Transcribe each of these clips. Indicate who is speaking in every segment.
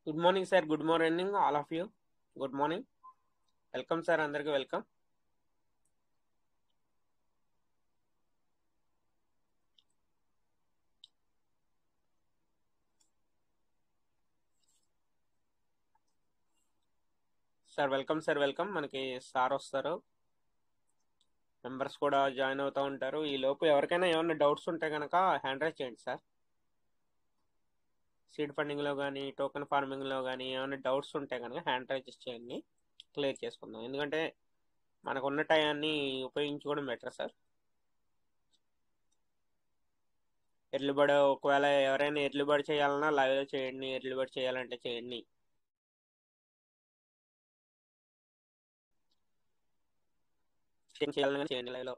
Speaker 1: Good morning sir. Good morning all of you. Good morning. Welcome sir, అందరికీ welcome. Sir welcome, sir welcome. మనకి sir వస్తారు, members కూడా join అవుతూ ఉంటారు. ఈ లోపు ఎవరికైనా ఏమైనా డౌట్స్ ఉంటే కనుక హ్యాండ్ రైజ్ చేయండి సార్. సీడ్ ఫండింగ్లో కానీ టోకెన్ ఫార్మింగ్లో కానీ ఏమైనా డౌట్స్ ఉంటే కనుక హ్యాండ్ రైజ్ చేయండి, క్లియర్ చేసుకుందాం. ఎందుకంటే మనకున్న టైంని ఉపయోగించుకోవడం బెటర్ సార్. ఎర్లీబర్డ్ ఒకవేళ ఎవరైనా ఎర్లీబర్డ్ చేయాలన్నా లైవ్లో చేయండి, ఎర్లీబర్డ్ చేయాలంటే చేయండి. చేయాలన్నా చేయండి లైవ్లో.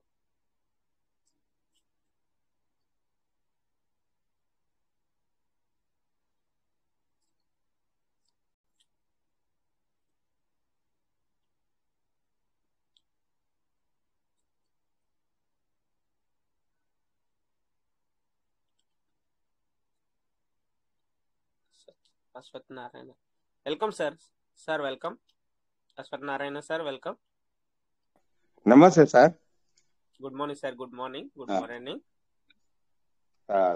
Speaker 1: Ashwath Narayana welcome sir. Sir welcome. Ashwath Narayana sir welcome.
Speaker 2: నమస్తే sir.
Speaker 1: Good morning sir. Good morning. Good morning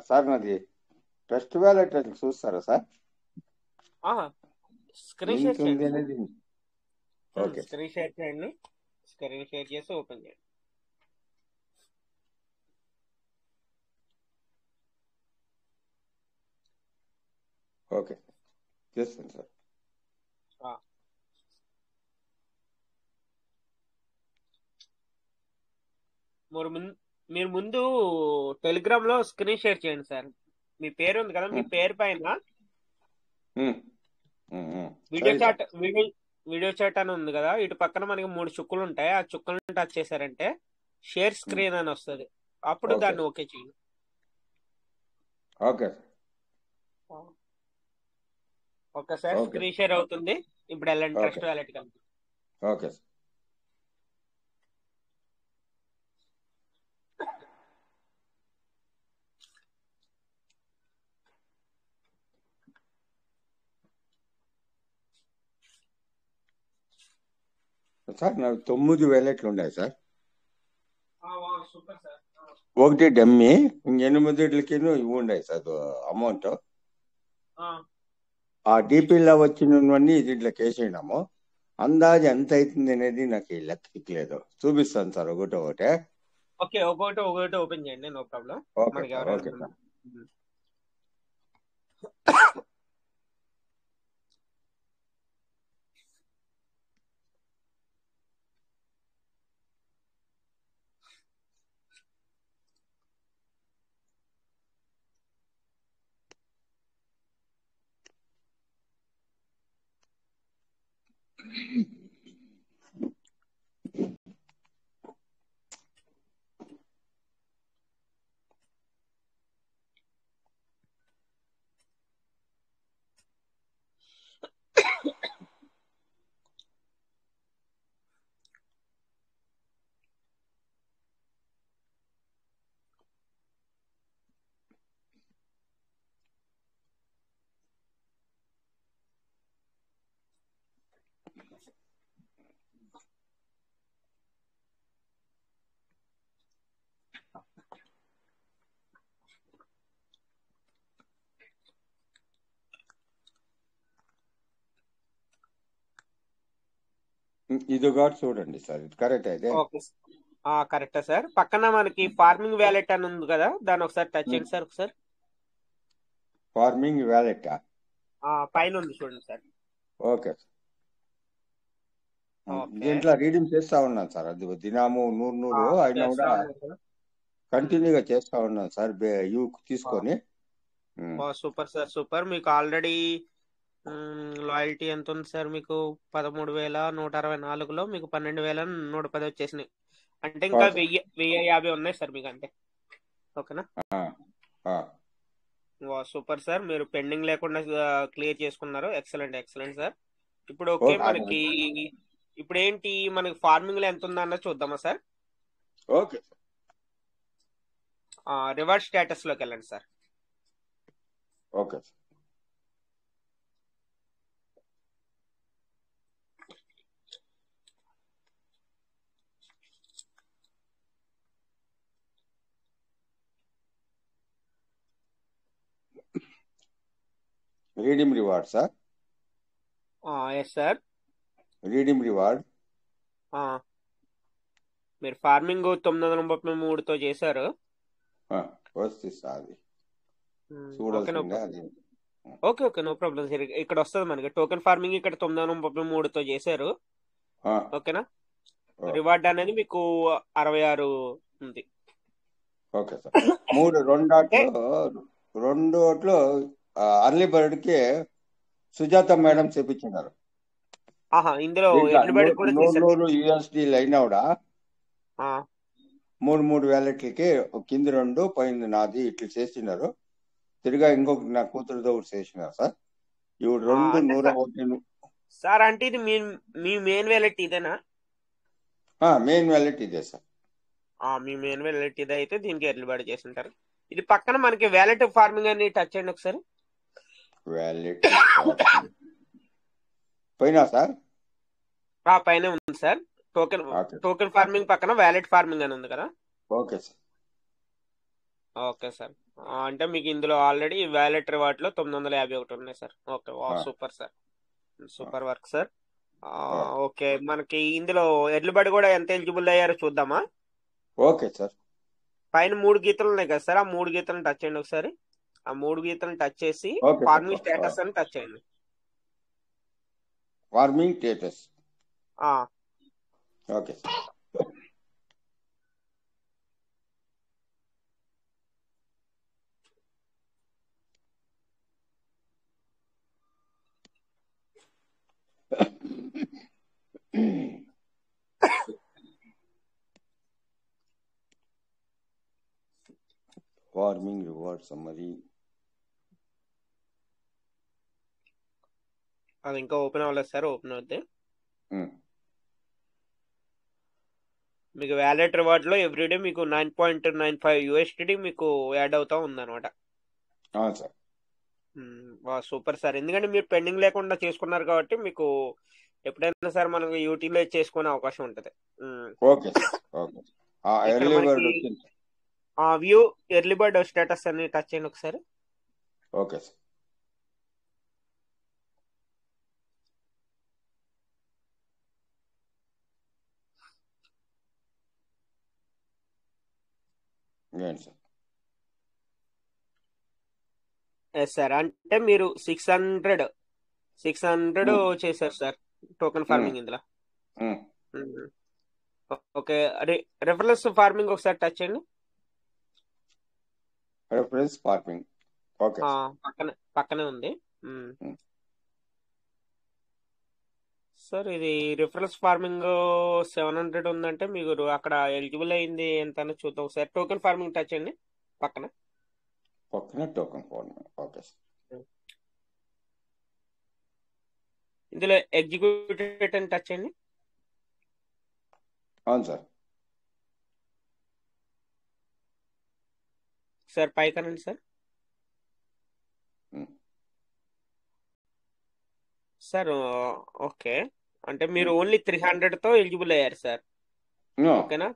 Speaker 2: sir. నాది ట్రస్ట్ వ్యాలెట్ అని చూస్తారా సార్?
Speaker 1: స్క్రీన్ షేర్ చేయండి.
Speaker 2: అనేది ఓకే,
Speaker 1: స్క్రీన్ షేర్ చేయండి. స్క్రీన్ షేర్ చేసి ఓపెన్ చేయండి.
Speaker 2: ఓకే చేస్తాను సార్.
Speaker 1: మీరు ముందు టెలిగ్రామ్ లో స్క్రీన్ షేర్ చేయండి సార్. మీ పేరు ఉంది కదా, మీ పేరు పైన వీడియో చాట్ అని ఉంది కదా, ఇటు పక్కన మనకి 3 చుక్కలు ఉంటాయి. ఆ చుక్కలను టచ్ చేశారంటే షేర్ స్క్రీన్ అని వస్తుంది. అప్పుడు దాన్ని ఓకే చేయండి.
Speaker 2: Okay
Speaker 1: okay sir. Screen share అవుతుంది. ఇప్పుడు వెళ్ళండి ట్రస్ట్ వ్యాలెట్ కి.
Speaker 2: Okay sir. సార్ నాకు 9 వ్యాలెట్లు ఉన్నాయి సార్.
Speaker 1: Super sir.
Speaker 2: 1 డమ్మీ, 8 ఇవి ఉన్నాయి సార్ అమౌంట్. ఆ డీపీలో వచ్చినవన్నీ దీంట్లోకి వేసేయడము. అందాజు ఎంత అవుతుంది అనేది నాకు లెక్కలేదు. చూపిస్తాను సార్ ఒకటే.
Speaker 1: ఓకే, ఒకటి ఓపెన్ చేయండి, no problem.
Speaker 2: Okay sir. Okay sir. ఇది ఒకటి చూడండి సార్. ఇది కరెక్ట్ అయితే?
Speaker 1: ఓకే కరెక్టా సార్. పక్కన మనకి ఫార్మింగ్ వ్యాలెట్ అని ఉంది కదా, దాన్ని ఒకసారి టచ్ చేయండి సార్. ఒకసారి
Speaker 2: ఫార్మింగ్ వ్యాలెట్
Speaker 1: పైన ఉంది చూడండి సార్.
Speaker 2: Okay sir. దీంట్లో రీడింగ్ చేస్తా ఉన్నాను సార్. అది దినాము 100 అయినా కూడా కంటిన్యూగా చేస్తా ఉన్నాను సార్ తీసుకొని.
Speaker 1: Super sir, super. మీకు ఆల్రెడీ లాయల్టీ ఎంత ఉంది సార్? మీకు 13,164లో మీకు 12,110 వచ్చేసినాయి. అంటే ఇంకా 1050 ఉన్నాయి సార్ మీకు. అంటే ఓకేనా? Super sir. మీరు పెండింగ్ లేకుండా క్లియర్ చేసుకున్నారు. Excellent, excellent sir. ఇప్పుడు ఓకే, మనకి ఇప్పుడు ఏంటి, మనకి ఫార్మింగ్ లో ఎంత ఉందన్నది చూద్దామా సార్?
Speaker 2: ఓకే.
Speaker 1: రివార్డ్ స్టేటస్ లోకి వెళ్ళండి sir.
Speaker 2: Okay. Redeem reward sir,
Speaker 1: yes sir.
Speaker 2: Redeem reward.
Speaker 1: మీరు ఫార్మింగ్ 933తో చేశారు.
Speaker 2: వస్తుంది సార్, అది
Speaker 1: ఓకే, నో
Speaker 2: చూడాల్సిందే
Speaker 1: ప్రాబ్లం.
Speaker 2: అది.
Speaker 1: Okay, no problem sir. ఇక్కడ వస్తుంది మనకి టోకెన్ ఫార్మింగ్ ఇక్కడ 933తో చేశారు. ఓకేనా. రివార్డ్ అనేది మీకు 66 ఉంది.
Speaker 2: Okay sir. రెండు ఓట్లు అర్లీ బర్డ్ కి సుజాత మేడం చెప్పించినారు.
Speaker 1: ఇందులో ఎడ్లుబడి కూడా చేశారు.
Speaker 2: 100 USD అయినా కూడా 3 వ్యాలెట్లకి కింది 2 పైన నాది ఇట్లా చేసినారు. తిరిగా ఇంకొక నా కూతురుతో ఒకటి చేసినారు సార్. ఇవి 2 101
Speaker 1: సార్. అంటే ఇది మీ మెయిన్ వ్యాలెట్ ఇదేనా?
Speaker 2: మెయిన్ వ్యాలెట్ ఇదే సార్.
Speaker 1: మీ మెయిన్ వ్యాలెట్ ఇదే అయితే దీనికి ఎర్లీబడి చేసింటారు. ఇది పక్కన మనకి వ్యాలెట్ ఫార్మింగ్ అని టచ్ చేయండి ఒకసారి.
Speaker 2: వ్యాలెట్ పైన సార్,
Speaker 1: పైన ఉంది సార్. టోకెన్ ఫార్మింగ్ పక్కన వ్యాలెట్ ఫార్మింగ్ అని ఉంది కదా.
Speaker 2: Okay sir.
Speaker 1: Okay sir. అంటే మీకు ఇందులో ఆల్రెడీ వ్యాలెట్ రివార్డ్ లో 951 ఉన్నాయి sir. Okay, super sir, super work sir. Okay, మనకి ఇందులో ఎర్లీబడి కూడా ఎంత ఎలిజిబుల్ అయ్యారో చూద్దామా?
Speaker 2: Okay sir.
Speaker 1: పైన 3 గీతలు ఉన్నాయి కదా సార్, ఆ 3 గీతలను టచ్ చేయండి ఒకసారి. ఆ 3 గీతలను టచ్ చేసి ఫార్మింగ్ స్టేటస్ అని టచ్ చేయండి.
Speaker 2: Farming status. Okay sir. Farming reward summary.
Speaker 1: అది ఇంకా ఓపెన్ అవ్వలేదు సార్. ఓపెన్ అవుద్ది. మీకు వ్యాలెట్ రివార్డ్ లో ఎవ్రీడే మీకు 9.95 USD మీకు యాడ్ అవుతా ఉందన్నమాట. Super sir. ఎందుకంటే మీరు పెండింగ్ లేకుండా చేసుకున్నారు కాబట్టి మీకు ఎప్పుడైనా సార్ మనకు యూటిలైజ్ చేసుకునే అవకాశం ఉంటుంది. వ్యూ ఎర్లీ బర్డ్ స్టేటస్ అని టచ్ చేయండి ఒకసారి.
Speaker 2: Okay sir.
Speaker 1: Yes sir. అంటే మీరు 600 చేశారు సార్ టోకెన్ ఫార్మింగ్ ఇందులో. ఓకే, రెఫరెన్స్ ఫార్మింగ్ ఒకసారి టచ్ చేయండి.
Speaker 2: రెఫరెన్స్ ఫార్మింగ్
Speaker 1: పక్కనే ఉంది సార్. ఇది రిఫరెన్స్ ఫార్మింగ్ 700 ఉందంటే మీకు అక్కడ ఎలిజిబుల్ అయింది ఎంత అని చూద్దాం ఒకసారి. టోకెన్ ఫార్మింగ్ టచ్ చేయండి పక్కన.
Speaker 2: Token farming. Okay sir.
Speaker 1: ఇందులో ఎగ్జిక్యూటెడ్ అని టచ్ చేయండి.
Speaker 2: అవును సార్.
Speaker 1: సార్ పైకనండి సార్. సార్ ఓకే, అంటే మీరు ఓన్లీ 300తో ఎలిజిబుల్ అయ్యారు సార్. ఓకేనా.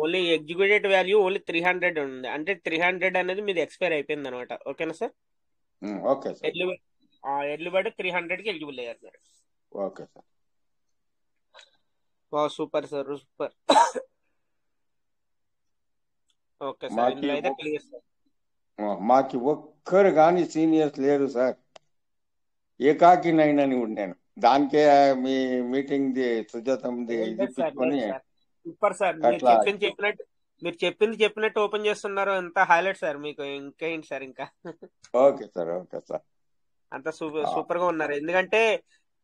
Speaker 1: ఓన్లీ ఎగ్జిక్యూటెడ్ వాల్యూ ఓన్లీ 300 ఉంది. అంటే 300 అనేది మీది ఎక్స్పైర్ అయిపోయింది అనమాట. ఓకేనా sir.
Speaker 2: Okay sir.
Speaker 1: Early bird 300కి ఎలిజిబుల్ అయ్యారు sir.
Speaker 2: Okay sir.
Speaker 1: Super sir, super. Okay sir. ఇందులో అయితే క్లియర్ సార్.
Speaker 2: మాకి ఒక్కరు కానీ సీనియర్స్ లేరు సార్. ఏకాకి నైనని ఉండాను. దానికే మీ మీటింగ్ సుజాతంది ఇది పెట్టుకొని.
Speaker 1: Super sir. మీరు చెప్పినట్టు ఓపెన్ చేస్తున్నారు. ఎంత హైలైట్ సార్. మీకు ఇంకేంటి సార్ ఇంకా.
Speaker 2: Okay sir. Okay sir.
Speaker 1: అంత సూపర్ గా ఉన్నారు. ఎందుకంటే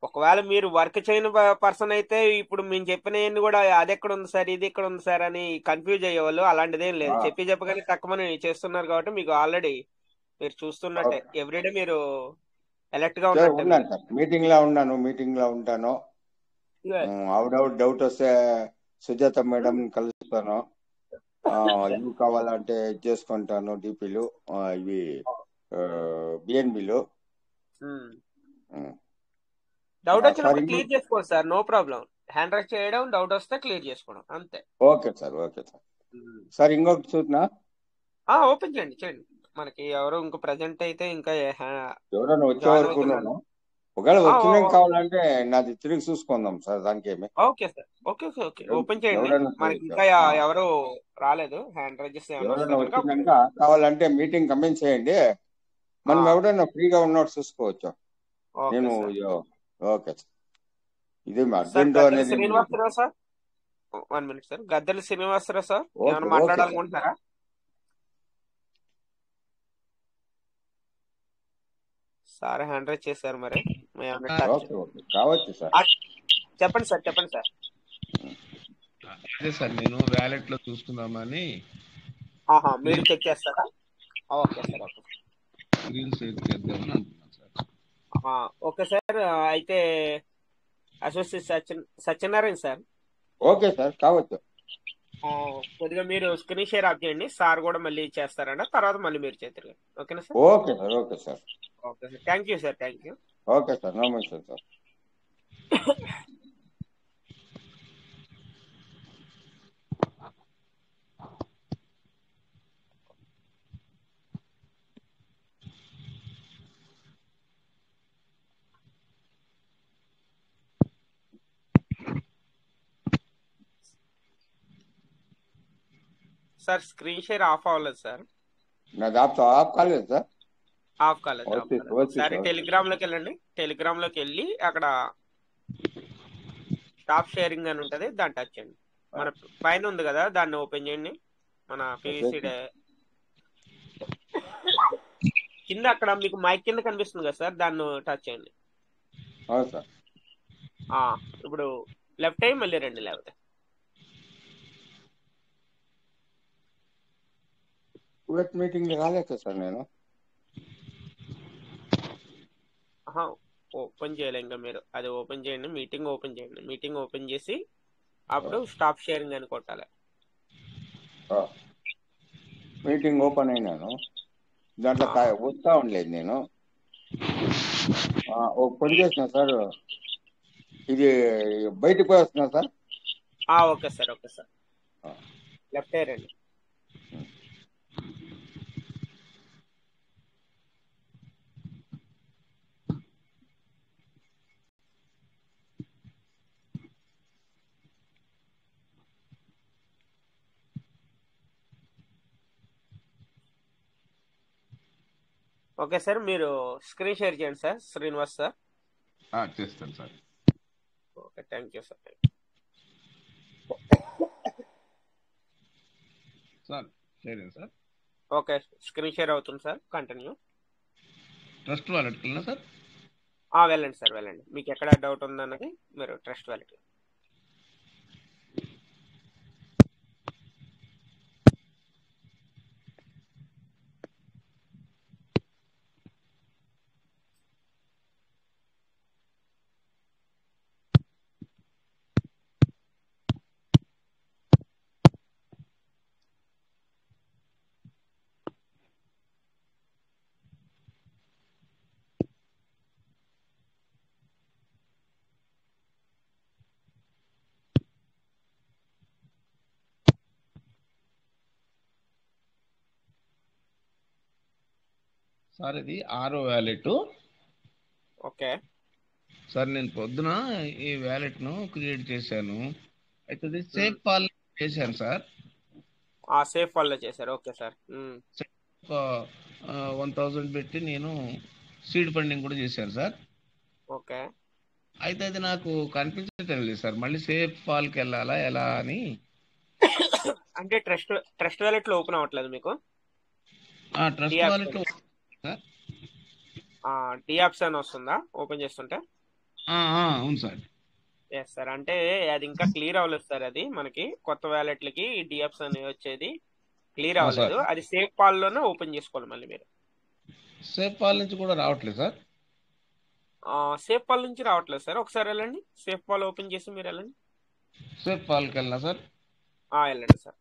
Speaker 1: ఒకవేళ మీరు వర్క్ చేయని పర్సన్ అయితే ఇప్పుడు మేము చెప్పినవన్నీ కూడా అది ఎక్కడ ఉంది సార్, ఇది ఎక్కడ ఉంది సార్ అని కన్ఫ్యూజ్ అయ్యేవాళ్ళు. అలాంటిదేం లేదు. చెప్పగానే తక్కువని చేస్తున్నారు కాబట్టి మీకు ఆల్రెడీ మీరు చూస్తున్నట్టే ఎవ్రీడే మీరు ఎలర్ట్ గా
Speaker 2: ఉన్నట్టు. మీటింగ్ లో ఉంటాను. ఆవిడ డౌట్ వస్తే సుజాత మేడం కలుస్తాను. ఇవి కావాలంటే చేసుకుంటాను. డిపిలు ఇవి బిఎన్బిలు.
Speaker 1: డౌట్ వచ్చినప్పుడు క్లియర్ చేసుకోండి sir. No problem. Hand raise చేయడం, డౌట్ వస్తే క్లియర్ చేసుకోవడం అంతే.
Speaker 2: Okay sir. Okay sir. Sir ఇంకొకటి చూసినా
Speaker 1: ఓపెన్ చేయండి మనకి ఎవరు ఇంకా ప్రజెంట్ అయితే ఇంకా
Speaker 2: ఎవరైనా వచ్చే
Speaker 1: జాయిన్
Speaker 2: వరకు
Speaker 1: అవుతున్నాను.
Speaker 2: ఒకవేళ వచ్చినాక కావాలంటే నాది తిరిగి చూసుకుందాం సార్, దానికి ఏమి.
Speaker 1: Okay sir, okay okay okay, open చేయండి.
Speaker 2: ఎవరైనా
Speaker 1: మనకి
Speaker 2: చేయొచ్చు.
Speaker 1: ఇంకా ఎవరు రాలేదు, హ్యాండ్ రైజెస్ ఏమైనా వస్తే
Speaker 2: ఎవరైనా
Speaker 1: కనుక అప్పుడు.
Speaker 2: వచ్చినాక కావాలంటే మీటింగ్ కమెంట్ చేయండి, మనం ఎవరైనా ఫ్రీగా ఉన్నట్టు చూసుకోవచ్చు.
Speaker 1: ఓకే
Speaker 2: నేను
Speaker 1: సార్.
Speaker 2: Okay sir. ఇది
Speaker 1: సార్
Speaker 2: అర్జెంట్
Speaker 1: గద్దెల
Speaker 2: అనేది ఏం లేదు.
Speaker 1: Srinivasarao sir, 1 minute sir. Gaddela Srinivasarao sir,
Speaker 2: okay
Speaker 1: ఏమైనా
Speaker 2: ఓకే సార్.
Speaker 1: మాట్లాడాలనుకుంటున్నారా? సార్ హ్యాండ్ రైజ్ చేశారు, మరి ఏమైనా టచ్
Speaker 2: ఓకే ఓకే కావచ్చు సార్.
Speaker 1: చెప్పండి సార్, చెప్పండి సార్.
Speaker 3: అదే సార్, నేను వ్యాలెట్ లో చూసుకుందామని
Speaker 1: మీరు చెక్ చేస్తారా? Okay sir, okay
Speaker 3: screen share చేద్దామని అనుకున్నాను సార్.
Speaker 1: Okay sir. అయితే associate Satyanarayana sir.
Speaker 2: Okay sir కావచ్చు.
Speaker 1: కొద్దిగా మీరు స్క్రీన్ షేర్ ఆఫ్ చేయండి, సార్ కూడా మళ్ళీ చేస్తారంట, తర్వాత మళ్ళీ మీరు చేద్దరు. ఓకేనా sir?
Speaker 2: Okay sir. Okay sir.
Speaker 1: Okay sir, thank you sir, thank you.
Speaker 2: Okay sir, నమస్తే sir.
Speaker 1: Sir screen share off అవ్వలేదు సార్.
Speaker 2: నాది ఆఫ్ కాలేదు సార్.
Speaker 1: ఆఫ్ కాలేదు. సరే, టెలిగ్రామ్ లోకి వెళ్ళండి. టెలిగ్రామ్ లోకి వెళ్ళి అక్కడ స్టాప్ షేరింగ్ అని ఉంటది, దాన్ని టచ్ చేయండి. మన పైన ఉంది కదా, దాన్ని ఓపెన్ చేయండి. మన పివిసి కింద అక్కడ మీకు మైక్ కింద కనిపిస్తుంది కదా సార్, దాన్ని టచ్ చేయండి.
Speaker 2: సార్
Speaker 1: ఇప్పుడు లెఫ్ట్ అయ్యి మళ్ళీ రండి, లేకపోతే
Speaker 2: మీటింగ్ రాలేదు సార్ నేను.
Speaker 1: ఓపెన్ చేయలే ఇంకా మీరు. అది ఓపెన్ చేయండి, మీటింగ్ ఓపెన్ చేయండి. మీటింగ్ ఓపెన్ చేసి అప్పుడు స్టాప్ షేరింగ్ అని కొట్టాలి.
Speaker 2: మీటింగ్ ఓపెన్ అయినాను, దాంట్లో వస్తా ఉండలేదు నేను. ఒక పని చేసిన సార్, ఇది బయటకు పోయి వస్తున్నా sir.
Speaker 1: Okay sir, okay sir, left అయ్యి రండి. ఓకే సార్, మీరు స్క్రీన్ షేర్ చేయండి సార్, శ్రీనివాస్ సార్.
Speaker 3: చేస్తాను sir.
Speaker 1: Okay, thank you sir.
Speaker 3: Sir share sir.
Speaker 1: Okay, screen share అవుతుంది సార్, కంటిన్యూ.
Speaker 3: ట్రస్ట్ వాలెట్కి వెళ్ళినా సార్?
Speaker 1: వెళ్ళండి సార్, వెళ్ళండి. మీకు ఎక్కడ డౌట్ ఉందన్నది మీరు ట్రస్ట్ వాలెట్.
Speaker 3: సార్ ఇది 6వ వ్యాలెట్.
Speaker 1: ఓకే
Speaker 3: సార్, నేను పొద్దున ఈ వ్యాలెట్ ను క్రియేట్ చేశాను. అయితే ఇది సేఫ్ పాల్ చేశాను సార్.
Speaker 1: సేఫ్ పాల్లో చేశారు. Okay sir.
Speaker 3: ఒక 1000 పెట్టి నేను సీడ్ ఫండింగ్ కూడా చేశాను సార్.
Speaker 1: ఓకే,
Speaker 3: అయితే అది నాకు కనిపించటం లేదు సార్. మళ్ళీ సేఫ్ పాల్కి వెళ్ళాలా ఎలా అని.
Speaker 1: అంటే ట్రస్ట్ వాలెట్ లో ఓపెన్ అవ్వట్లేదు మీకు?
Speaker 3: ట్రస్ట్ వాలెట్ లో
Speaker 1: టీఆప్స్ అని వస్తుందా ఓపెన్ చేస్తుంటే?
Speaker 3: అవును సార్.
Speaker 1: ఎస్ సార్, అంటే అది ఇంకా క్లియర్ అవ్వలేదు సార్. అది మనకి కొత్త వ్యాలెట్లకి డిఎఫ్స్ అని వచ్చేది క్లియర్ అవ్వలేదు. అది సేఫ్ పాల్ లోనే ఓపెన్ చేసుకోవాలి మళ్ళీ మీరు.
Speaker 3: సేఫ్ పాల్ నుంచి కూడా రావట్లేదు సార్.
Speaker 1: సేఫ్ పాల్ నుంచి రావట్లేదు సార్. ఒకసారి వెళ్ళండి, సేఫ్ పాల్ ఓపెన్ చేసి మీరు వెళ్ళండి.
Speaker 3: సేఫ్ పాల్కి వెళ్ళినా సార్?
Speaker 1: వెళ్ళండి సార్.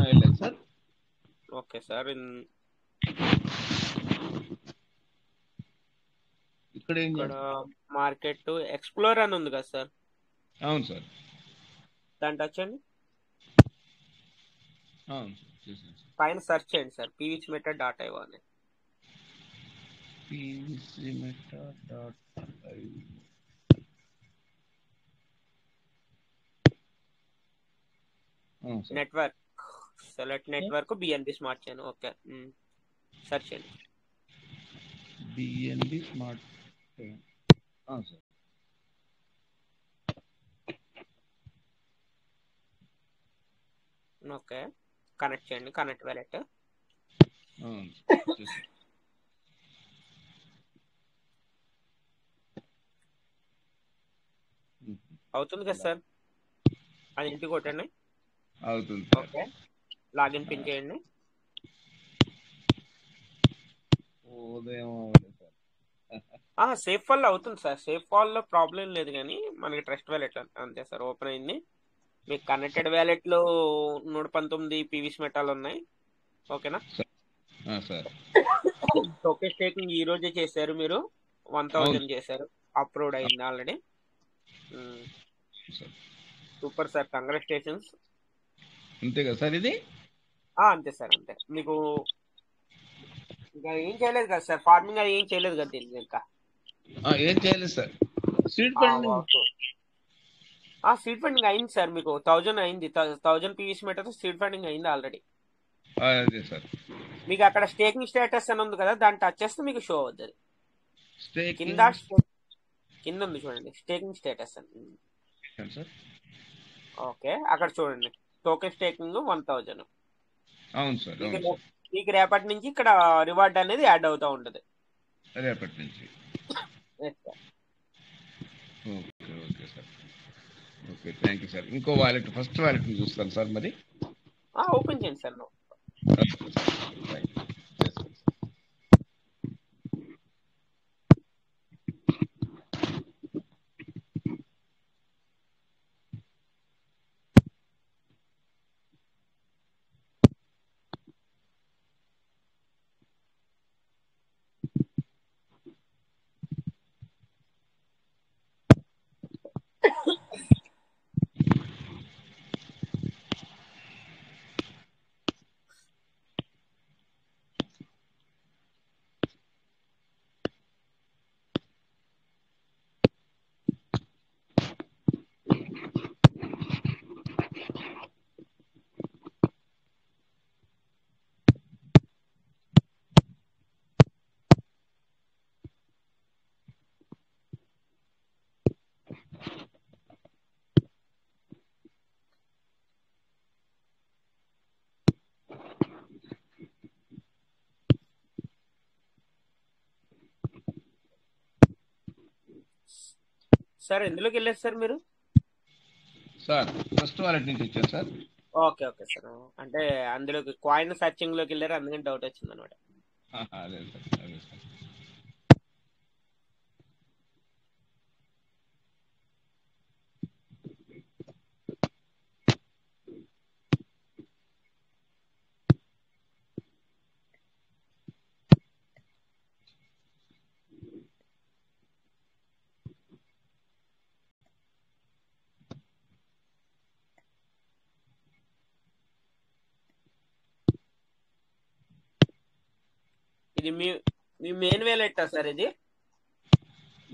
Speaker 3: వెళ్ళండి సార్.
Speaker 1: ఓకే సార్,
Speaker 3: ఇక్కడ ఏం
Speaker 1: ఇక్కడ
Speaker 3: చేస్తాం?
Speaker 1: మార్కెట్ ఎక్స్ప్లోర్ అని ఉంది కదా సార్,
Speaker 3: అవును సార్.
Speaker 1: దాన్ని టచ్ చేయండి.
Speaker 3: అవును సార్, చేశాను సార్.
Speaker 1: పైన సెర్చ్ చేయండి సార్, pvsmeta.io అని.
Speaker 3: pvsmeta.io. అవును sir.
Speaker 1: Network select network BNB smart chain. Okay, search చేయండి.
Speaker 3: BNB smart chain. అవును సార్.
Speaker 1: ఓకే, కనెక్ట్ చేయండి, కనెక్ట్ వ్యాలెట్.
Speaker 3: అవును చేశాను.
Speaker 1: అవుతుంది కదా సార్, అది ఇంటికి కొట్టండి.
Speaker 3: అవుతుంది సార్.
Speaker 1: ఓకే, లాగిన్ పిన్ చేయండి.
Speaker 3: ఉదయం అవ్వలేదు సార్.
Speaker 1: సేఫ్ ఫాల్ అవుతుంది సార్, సేఫ్ ఫాల్ లో ప్రాబ్లం లేదు, కానీ మనకి ట్రస్ట్ వ్యాలెట్ అంతే సార్. ఓపెన్ అయింది. మీకు కనెక్టెడ్ వ్యాలెట్ లో 119 పీవీస్ మెటాలు ఉన్నాయి. ఓకేనా
Speaker 3: సార్.
Speaker 1: టోకెన్ స్టేకింగ్ ఈ రోజే చేశారు మీరు, 1000 చేశారు, అప్రూవ్డ్ అయింది ఆల్రెడీ. Super sir, congratulations.
Speaker 3: అంతే కదా సార్ ఇది?
Speaker 1: అంతే సార్, అంతే. మీకు ఇంకా ఏం చేయలేదు కదా సార్, ఫార్మింగ్ అది ఏం చేయలేదు కదా దీనికి ఇంకా?
Speaker 3: ఏం చేయలేదు sir. Seed funding
Speaker 1: seed funding అయింది సార్, మీకు 1000 అయింది. 1000 పీవీస్ మీటర్ సీడ్ ఫండింగ్ అయింది ఆల్రెడీ.
Speaker 3: అదే సార్.
Speaker 1: మీకు అక్కడ స్టేకింగ్ స్టేటస్ అని ఉంది కదా, దాన్ని టచ్ చేస్తే మీకు షో అవుతుంది. కింద కింద ఉంది చూడండి, స్టేకింగ్ స్టేటస్ అని. ఓకే, అక్కడ చూడండి, టోకెన్ స్టేకింగ్ 1000.
Speaker 3: అవును సార్.
Speaker 1: మీకు రేపటి నుంచి ఇక్కడ రివార్డ్ అనేది యాడ్ అవుతూ ఉంటుంది.
Speaker 3: రేపటి నుంచి. Okay sir. Okay, thank you sir. ఇంకో వాలెట్, ఫస్ట్ వాలెట్ చూస్తాను సార్ మరి.
Speaker 1: ఓపెన్ చేయండి సార్. సార్ ఎందులోకి వెళ్ళారు సార్ మీరు?
Speaker 3: సార్ ఫస్ట్ వాలెట్ నుంచి వచ్చాను సార్.
Speaker 1: ఓకే సార్, అంటే అందులోకి కాయిన్ సర్చింగ్ లోకి వెళ్ళారు, అందుకని డౌట్ వచ్చింది అనమాట.
Speaker 3: అదే సార్.
Speaker 1: ఇది మీ మెయిన్ వ్యాలెట్ సార్ ఇది?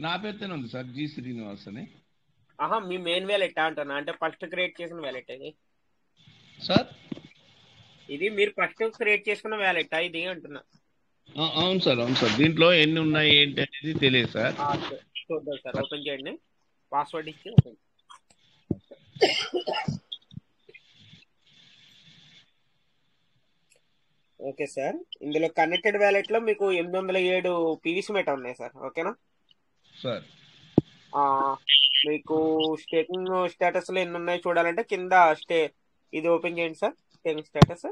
Speaker 3: నా పేరుతోనే ఉంది సార్, జి శ్రీనివాస్ అని.
Speaker 1: మీ మెయిన్ వ్యాలెట్ అంటున్నా, అంటే ఫస్ట్ క్రియేట్ చేసిన వ్యాలెట్ ఇది
Speaker 3: సార్?
Speaker 1: ఇది మీరు ఫస్ట్ క్రియేట్ చేసుకున్న వ్యాలెట్ ఇది అంటున్నా.
Speaker 3: అవును సార్. దీంట్లో ఎన్ని ఉన్నాయి ఏంటి అనేది తెలియదు సార్.
Speaker 1: చూద్దాం సార్, ఓపెన్ చేయండి, పాస్వర్డ్ ఇచ్చి. ఓకే సార్, ఇందులో కనెక్టెడ్ వ్యాలెట్ లో మీకు 807 పీవీసీ మెటా ఉన్నాయి సార్. ఓకేనా
Speaker 3: సార్?
Speaker 1: మీకు స్టేకింగ్ స్టేటస్ లో ఎన్ని ఉన్నాయి చూడాలంటే కింద ఇది ఓపెన్ చేయండి sir, staking status.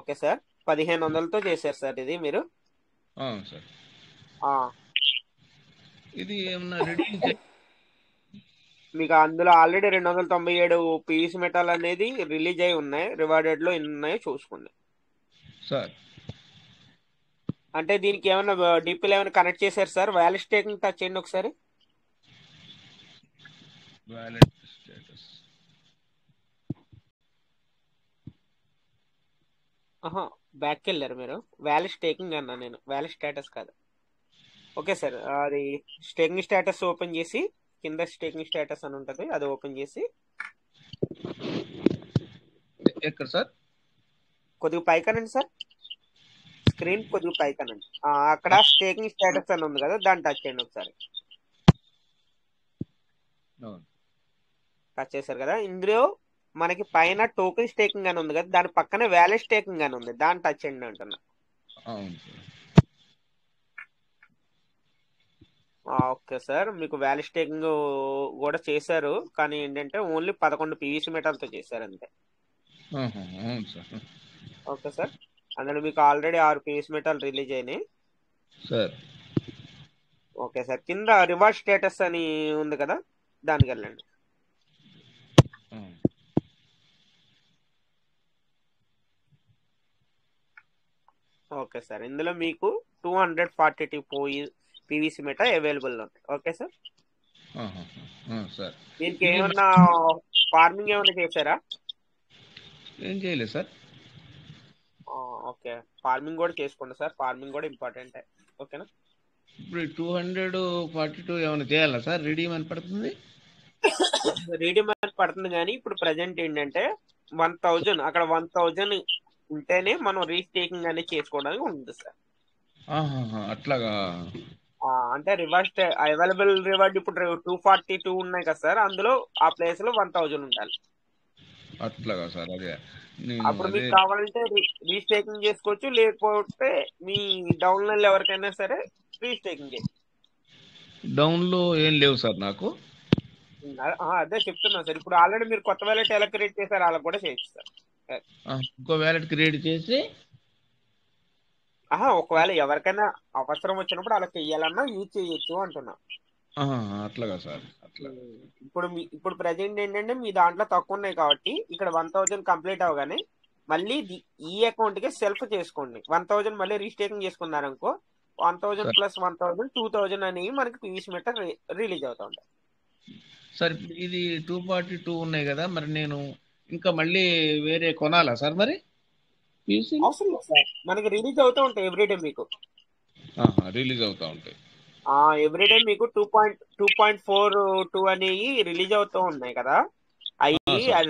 Speaker 1: Okay sir, 1500తో చేశారు సార్ ఇది మీరు.
Speaker 3: అవును సార్. ఇది ఏమన్నా
Speaker 1: మీకు అందులో ఆల్రెడీ 297 పీవీసీ మెటాల్ అనేది రిలీజ్ అయి ఉన్నాయి. రివార్డెడ్ లో ఎన్ని ఉన్నాయో చూసుకోండి
Speaker 3: సార్.
Speaker 1: అంటే దీనికి ఏమైనా డిపిలో ఏమైనా కనెక్ట్ చేశారు సార్? వ్యాలిడ్ స్టేకింగ్ టచ్ చేయండి ఒకసారి.
Speaker 3: Wallet status.
Speaker 1: బ్యాక్కి వెళ్ళారు మీరు. వ్యాలిడ్ స్టేకింగ్ అన్నా నేను, వ్యాలిడ్ స్టేటస్ కాదు. ఓకే సార్, అది స్టేకింగ్ స్టేటస్ ఓపెన్ చేసి కింద స్టేకింగ్ స్టేటస్ అని ఉంటుంది, అది ఓపెన్ చేసి
Speaker 3: ఎక్కడ సార్?
Speaker 1: కొద్దిగా పైకనండి సార్, స్క్రీన్ కొద్దిగా పైకనండి. అక్కడ స్టేకింగ్ స్టేటస్ అని ఉంది కదా, దాన్ని టచ్ చేయండి ఒకసారి. టచ్ చేశారు కదా, ఇందులో మనకి పైన టోకెన్ స్టేకింగ్ అని ఉంది కదా, దాని పక్కనే వ్యాలిడ్ స్టేకింగ్ అని ఉంది, దాన్ని టచ్ చేయండి అంటున్నా.
Speaker 3: అవును సార్.
Speaker 1: ఓకే సార్, మీకు వ్యాలిడ్ స్టేకింగ్ కూడా చేశారు, కానీ ఏంటంటే ఓన్లీ 11 పీవీసీ మెటల్తో చేశారు అంతే.
Speaker 3: అవును సార్.
Speaker 1: ఓకే సార్, అందులో మీకు ఆల్రెడీ 6 పీవీసీ మెటల్ రిలీజ్ అయినాయి
Speaker 3: సార్.
Speaker 1: ఓకే సార్, కింద రివార్డ్ స్టేటస్ అని ఉంది కదా, దానికి వెళ్ళండి. ఓకే సార్, ఇందులో మీకు 242 పీవీసీ మెటల్ అవైలబుల్ ఉంది. ఓకే సార్,
Speaker 3: సార్
Speaker 1: దీనికి ఏమన్నా ఫార్మింగ్ ఏమైనా చేశారా?
Speaker 3: ఏం చేయలేదు సార్.
Speaker 1: ఓకే, ఫార్మింగ్ కూడా చేసుకోండి సార్, ఫార్మింగ్ కూడా ఇంపార్టెంట్. ఓకేనా?
Speaker 3: ఇప్పుడు 242 ఏమైనా చేయాలా సార్? రెడీమ్ అని పడుతుంది.
Speaker 1: రీడియం పడుతుంది, కానీ ఇప్పుడు ప్రజెంట్ ఏంటంటే 1000, అక్కడ 1000 ఉంటేనే మనం రీస్టేకింగ్ అనేది చేసుకోవడానికి ఉంటుంది సార్.
Speaker 3: అట్లాగా.
Speaker 1: అంటే రివార్డ్ అవైలబుల్ రివార్డ్ ఇప్పుడు 242 ఉన్నాయి కదా సార్, అందులో ఆ ప్లేస్ లో 1000 ఉండాలి.
Speaker 3: అట్లాగా సార్. అదే
Speaker 1: అప్పుడు మీకు కావాలంటే రీస్టేకింగ్ చేసుకోవచ్చు, లేకపోతే మీ డౌన్లైన్ ఎవరికైనా సరే రీస్టేకింగ్ చేయొచ్చు.
Speaker 3: డౌన్ లో ఏం లేవు సార్ నాకు.
Speaker 1: అదే చెప్తున్నా సార్, ఇప్పుడు ఆల్రెడీ మీరు కొత్త వ్యాలెట్ ఎలా క్రియేట్ చేశారు అలా కూడా చేయొచ్చు సార్.
Speaker 3: ఇంకో వ్యాలెట్ క్రియేట్ చేసి
Speaker 1: ఒకవేళ ఎవరికైనా అవసరం వచ్చినప్పుడు అలా చెయ్యాలన్నా యూజ్ చేయొచ్చు అంటున్నా.
Speaker 3: అట్లాగా సార్. అట్లా
Speaker 1: ఇప్పుడు ప్రజెంట్ ఏంటంటే మీ దాంట్లో తక్కువ ఉన్నాయి కాబట్టి ఇక్కడ 1000 కంప్లీట్ అవగానే మళ్ళీ ఈ అకౌంట్ కి సెల్ఫ్ చేసుకోండి. 1000 మళ్ళీ రీస్టేకింగ్ చేసుకున్నారనుకో 1000 ప్లస్ 1000 2000 అనేవి మనకి పీవీసీ మెటల్ రిలీజ్ అవుతా ఉంటాయి.
Speaker 3: సార్ ఇప్పుడు ఇది 242 ఉన్నాయి కదా, మరి నేను ఇంకా మళ్ళీ వేరే కొనాలా సార్? మరి
Speaker 1: అవసరం లేదు సార్, మనకి రిలీజ్ అవుతూ ఉంటాయి ఎవ్రీడే. మీకు
Speaker 3: రిలీజ్ అవుతా ఉంటాయి
Speaker 1: ఎవ్రీడే మీకు 2.42 అనేవి రిలీజ్ అవుతూ ఉన్నాయి కదా, అవి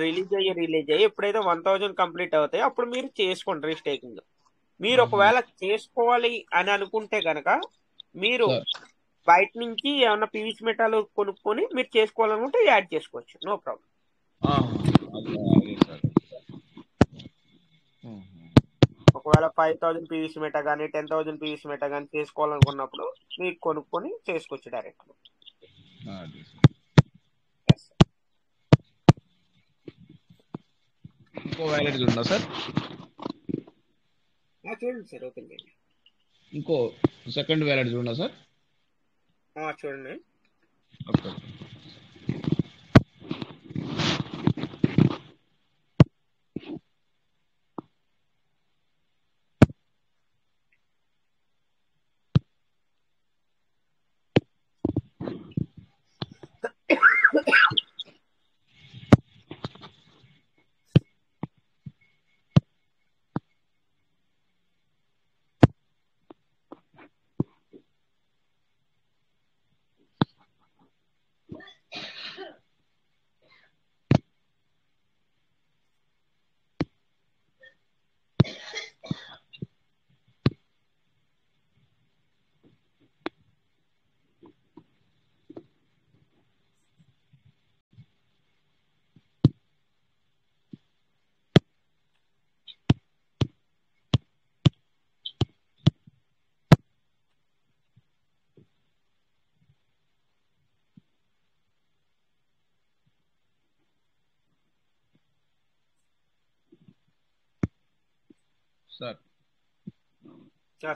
Speaker 1: రిలీజ్ అయ్యి ఎప్పుడైతే 1000 కంప్లీట్ అవుతాయో అప్పుడు మీరు చేసుకోండి రీస్టేకింగ్. మీరు ఒకవేళ చేసుకోవాలి అని అనుకుంటే గనక మీరు బయట నుంచి ఏమన్నా పీవీసీ మెటల్ కొనుక్కొని మీరు చేసుకోవాలనుకుంటే యాడ్ చేసుకోవచ్చు, నో ప్రాబ్లం. ఒకవేళ 5000 పీవీసీ మెటా కానీ 10,000 పీవీసీ మెటా కానీ చేసుకోవాలనుకున్నప్పుడు మీరు కొనుక్కొని చేసుకోవచ్చు డైరెక్ట్.
Speaker 3: ఇంకో వ్యాలెట్ ఉందా సార్?
Speaker 1: చూడండి సార్, ఓపెన్ చేయండి.
Speaker 3: ఇంకో సెకండ్ వ్యాలెట్ ఉందా సార్?
Speaker 1: చూడండి.
Speaker 3: ఓకే.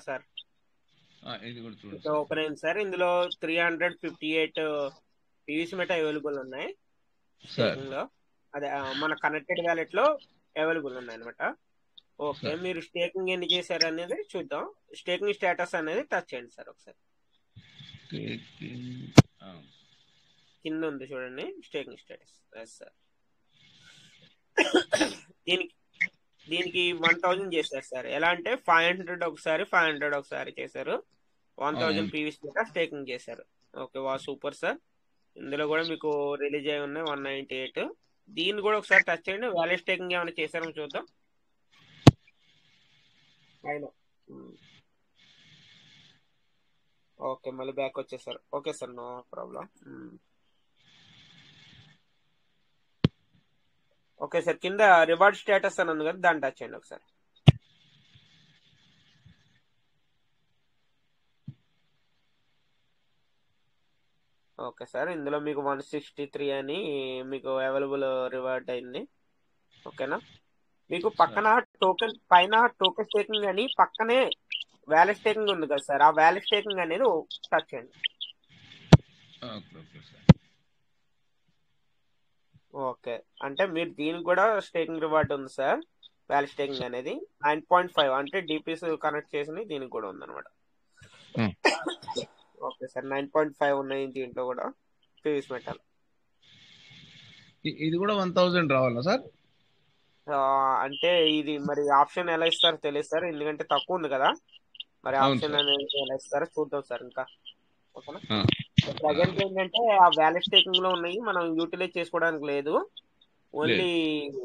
Speaker 1: సార్
Speaker 3: ఇది కూడా చూడండి.
Speaker 1: ఓపెన్ అయింది సార్, ఇందులో 358 పీవీసీ మెటా అవైలబుల్ ఉన్నాయి లో. అదే మన కనెక్టెడ్ వ్యాలెట్ లో అవైలబుల్ ఉన్నాయి అనమాట. ఓకే,
Speaker 3: సార్
Speaker 1: మీరు స్టేకింగ్ ఎన్ని చేశారు అనేది చూద్దాం. స్టేకింగ్ స్టేటస్ అనేది టచ్ చేయండి సార్ ఒకసారి.
Speaker 3: taking- ఆ,
Speaker 1: కింద ఉంది చూడండి స్టేకింగ్ స్టేటస్. Yes sir. దీనికి దీనికి 1000 చేశారు సార్. ఎలా అంటే 500 ఒకసారి, 500 ఒకసారి చేశారు. 1000
Speaker 3: అవును
Speaker 1: పీవీస్ మీద స్టేకింగ్ చేశారు. ఓకే, వా సూపర్ సార్. ఇందులో కూడా మీకు రిలీజ్ అయి ఉన్నాయి 198. దీన్ని కూడా ఒకసారి టచ్ చేయండి. వ్యాలిడ్ స్టేకింగ్ ఏమైనా చేశారో చూద్దాం. పైన ఓకే, మళ్ళీ బ్యాక్ వచ్చేసారు. Okay sir, no problem. Okay sir, కింద రివార్డ్ స్టేటస్ అని ఉంది కదా, దాన్ని టచ్ చేయండి ఒకసారి. ఓకే సార్, ఇందులో మీకు 163 అని మీకు అవైలబుల్ రివార్డ్ అయింది. ఓకేనా. మీకు
Speaker 3: సార్
Speaker 1: పక్కన టోకెన్ పైన టోకెన్ స్టేకింగ్ అని పక్కనే వ్యాలెట్ స్టేకింగ్ ఉంది కదా సార్, ఆ వ్యాలెట్ స్టేకింగ్ అనేది టచ్ చేయండి.
Speaker 3: ఓకే ఓకే సార్
Speaker 1: ఓకే, అంటే మీరు దీనికి కూడా స్టేకింగ్ రివార్డ్ ఉంది సార్. వ్యాలెట్ స్టేకింగ్
Speaker 3: సార్
Speaker 1: అనేది 9.5 అంటే డిపిస్ కనెక్ట్ చేసి దీనికి కూడా ఉందన్నమాట.
Speaker 3: ఉమ్.
Speaker 1: ఓకే సార్, 9.5 ఉన్నాయి దీంట్లో కూడా పీవీస్ మెటల్.
Speaker 3: ఇది కూడా 1000 రావాలా సార్?
Speaker 1: అంటే ఇది మరి ఆప్షన్ ఎలా ఇస్తారో తెలియదు సార్, ఎందుకంటే తక్కువ ఉంది కదా. మరి
Speaker 3: అవును
Speaker 1: ఆప్షన్
Speaker 3: సార్.
Speaker 1: అనేది ఎలా ఇస్తారో చూద్దాం సార్ ఇంకా. ఓకేనా.
Speaker 3: ఆ,
Speaker 1: ప్రజెంట్
Speaker 3: అలాగే
Speaker 1: ఏంటంటే ఆ వ్యాలెట్ స్టేకింగ్ లో ఉన్నాయి, మనం యూటిలైజ్ చేసుకోవడానికి లేదు. ఓన్లీ
Speaker 3: లేదు.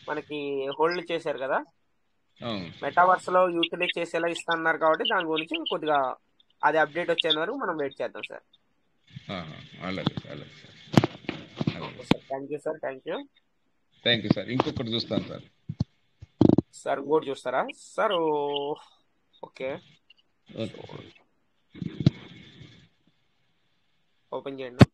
Speaker 1: మనకి హోల్డ్ చేశారు కదా,
Speaker 3: అవును
Speaker 1: మెటావర్స్ లో యూటిలైజ్ చేసేలా ఇస్తున్నారు కాబట్టి దాని గురించి కొద్దిగా అది అప్డేట్ వచ్చేంత వరకు మనం వెయిట్ చేద్దాం సార్.
Speaker 3: ఆహా, అలాగే అలాగే సార్. అలాగే
Speaker 1: okay
Speaker 3: sir.
Speaker 1: Sir, thank you sir, thank you.
Speaker 3: Thank you sir. ఇంకొకటి చూస్తాను సార్.
Speaker 1: సార్ ఇంకోటి చూస్తారా sir? Okay,
Speaker 3: okay sir.
Speaker 1: Open చేయండి.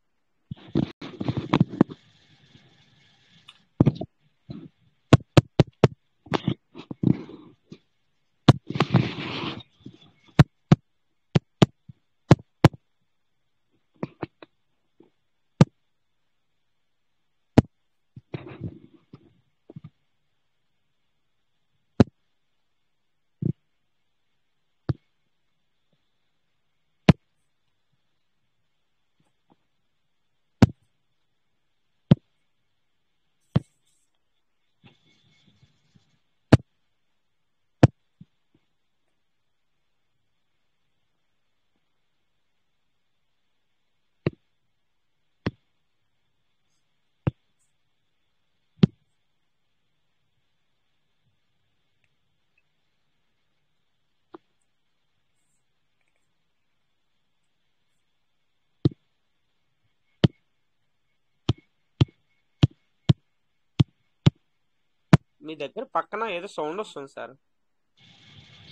Speaker 1: మీ దగ్గర పక్కన ఏదో సౌండ్ వస్తుంది సార్.